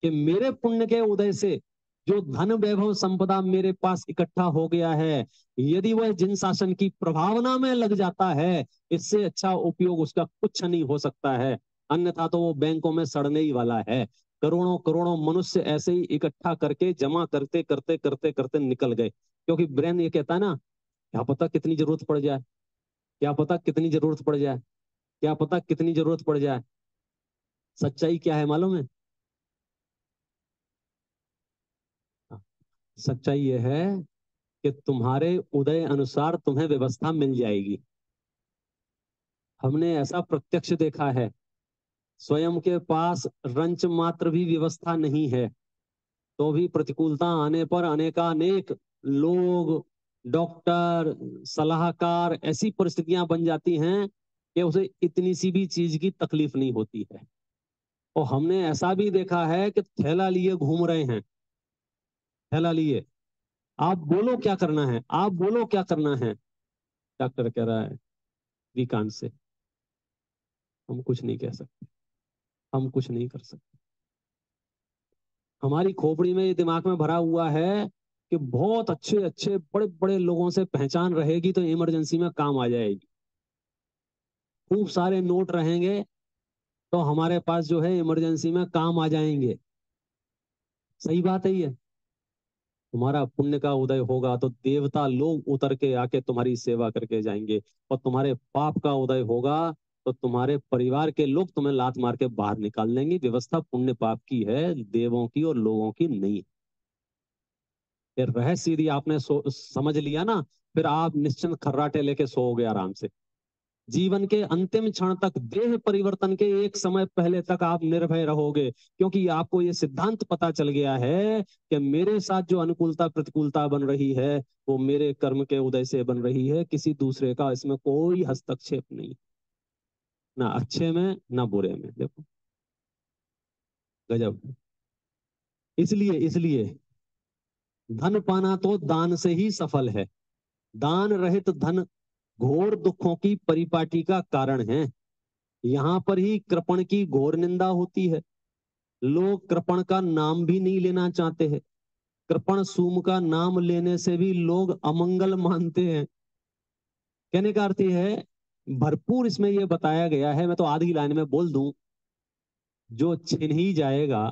Speaker 1: कि मेरे पुण्य के उदय से जो धन वैभव संपदा मेरे पास इकट्ठा हो गया है, यदि वह जिन शासन की प्रभावना में लग जाता है, इससे अच्छा उपयोग उसका कुछ नहीं हो सकता है। अन्यथा तो वो बैंकों में सड़ने ही वाला है। करोड़ों करोड़ों मनुष्य ऐसे ही इकट्ठा करके जमा करते करते करते करते निकल गए, क्योंकि ब्रेन ये कहता है ना, क्या पता कितनी जरूरत पड़ जाए, क्या पता कितनी जरूरत पड़ जाए, क्या पता कितनी जरूरत पड़ जाए। सच्चाई क्या है मालूम है? सच्चाई यह है कि तुम्हारे उदय अनुसार तुम्हें व्यवस्था मिल जाएगी। हमने ऐसा प्रत्यक्ष देखा है, स्वयं के पास रंच मात्र भी व्यवस्था नहीं है, तो भी प्रतिकूलता आने पर अनेकानेक लोग, डॉक्टर, सलाहकार, ऐसी परिस्थितियां बन जाती हैं कि उसे इतनी सी भी चीज की तकलीफ नहीं होती है। और हमने ऐसा भी देखा है कि थैला लिए घूम रहे हैं, थैला लिए, आप बोलो क्या करना है, आप बोलो क्या करना है, डॉक्टर कह रहा है वी कांट से, हम कुछ नहीं कह सकते, हम कुछ नहीं कर सकते। हमारी खोपड़ी में, ये दिमाग में भरा हुआ है कि बहुत अच्छे अच्छे बड़े बड़े लोगों से पहचान रहेगी तो इमरजेंसी में काम आ जाएगी। खूब सारे नोट रहेंगे तो हमारे पास जो है इमरजेंसी में काम आ जाएंगे। सही बात है ये। तुम्हारा पुण्य का उदय होगा तो देवता लोग उतर के आके तुम्हारी सेवा करके जाएंगे, और तुम्हारे पाप का उदय होगा तो तुम्हारे परिवार के लोग तुम्हें लात मार के बाहर निकाल देंगे। व्यवस्था पुण्य पाप की है, देवों की और लोगों की नहीं। फिर रहस्य यदि आपने समझ लिया ना, फिर आप निश्चिंत खर्राटे लेके सोओगे आराम से। जीवन के अंतिम क्षण तक, देह परिवर्तन के एक समय पहले तक आप निर्भय रहोगे, क्योंकि आपको ये सिद्धांत पता चल गया है कि मेरे साथ जो अनुकूलता प्रतिकूलता बन रही है, वो मेरे कर्म के उदय से बन रही है, किसी दूसरे का इसमें कोई हस्तक्षेप नहीं, ना अच्छे में ना बुरे में। देखो, गजब। इसलिए इसलिए धन पाना तो दान से ही सफल है। दान रहित धन घोर दुखों की परिपाटी का कारण है। यहाँ पर ही कृपण की घोर निंदा होती है। लोग कृपण का नाम भी नहीं लेना चाहते हैं। कृपण सूम का नाम लेने से भी लोग अमंगल मानते हैं। कहने का अर्थ यह है, भरपूर इसमें यह बताया गया है, मैं तो आधी लाइन में बोल दूं, जो छिन ही जाएगा,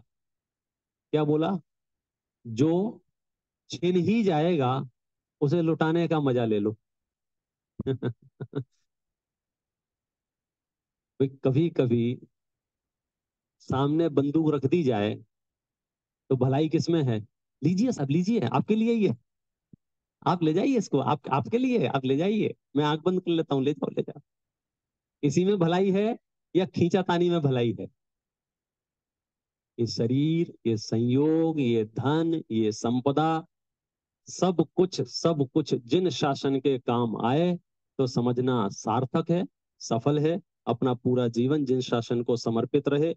Speaker 1: क्या बोला, जो छिन ही जाएगा उसे लुटाने का मजा ले लो। कभी कभी सामने बंदूक रख दी जाए तो भलाई किसमें है? लीजिए सब, लीजिए, आपके लिए ही है, आप ले जाइए इसको, आप आपके लिए है, आप ले जाइए, मैं आंख बंद कर लेता हूँ, ले जाओ ले जाओ। इसी में भलाई है या खींचातानी में भलाई है? ये शरीर, ये संयोग, ये धन, ये संपदा, सब कुछ जिन शासन के काम आए तो समझना सार्थक है, सफल है। अपना पूरा जीवन जिन शासन को समर्पित रहे।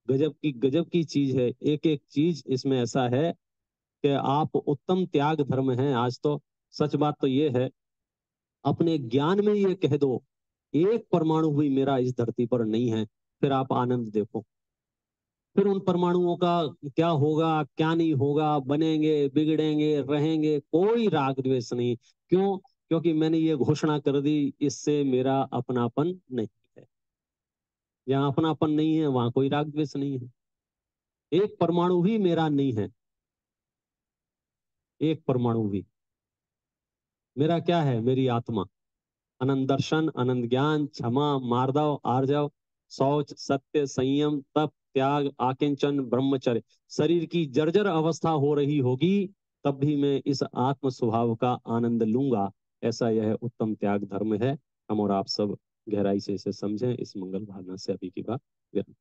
Speaker 1: गजब की चीज है। एक एक चीज इसमें ऐसा है कि आप उत्तम त्याग धर्म हैं। आज तो सच बात तो ये है, अपने ज्ञान में ये कह दो एक परमाणु भी मेरा इस धरती पर नहीं है, फिर आप आनंद देखो। फिर उन परमाणुओं का क्या होगा, क्या नहीं होगा, बनेंगे, बिगड़ेंगे, रहेंगे, कोई राग द्वेष नहीं। क्यों? क्योंकि मैंने ये घोषणा कर दी, इससे मेरा अपनापन नहीं है। जहां अपनापन नहीं है वहां कोई राग द्वेष नहीं है। एक परमाणु भी मेरा नहीं है, एक परमाणु भी मेरा क्या है? मेरी आत्मा। अनंत दर्शन, अनंत ज्ञान, क्षमा, मार्दव, आर्जव, शौच, सत्य, संयम, तप, त्याग, आकिंचन, ब्रह्मचर्य। शरीर की जर्जर अवस्था हो रही होगी तब भी मैं इस आत्म स्वभाव का आनंद लूंगा। ऐसा यह उत्तम त्याग धर्म है। हम और आप सब गहराई से इसे समझें। इस मंगल भावना से अभी की बात विराम।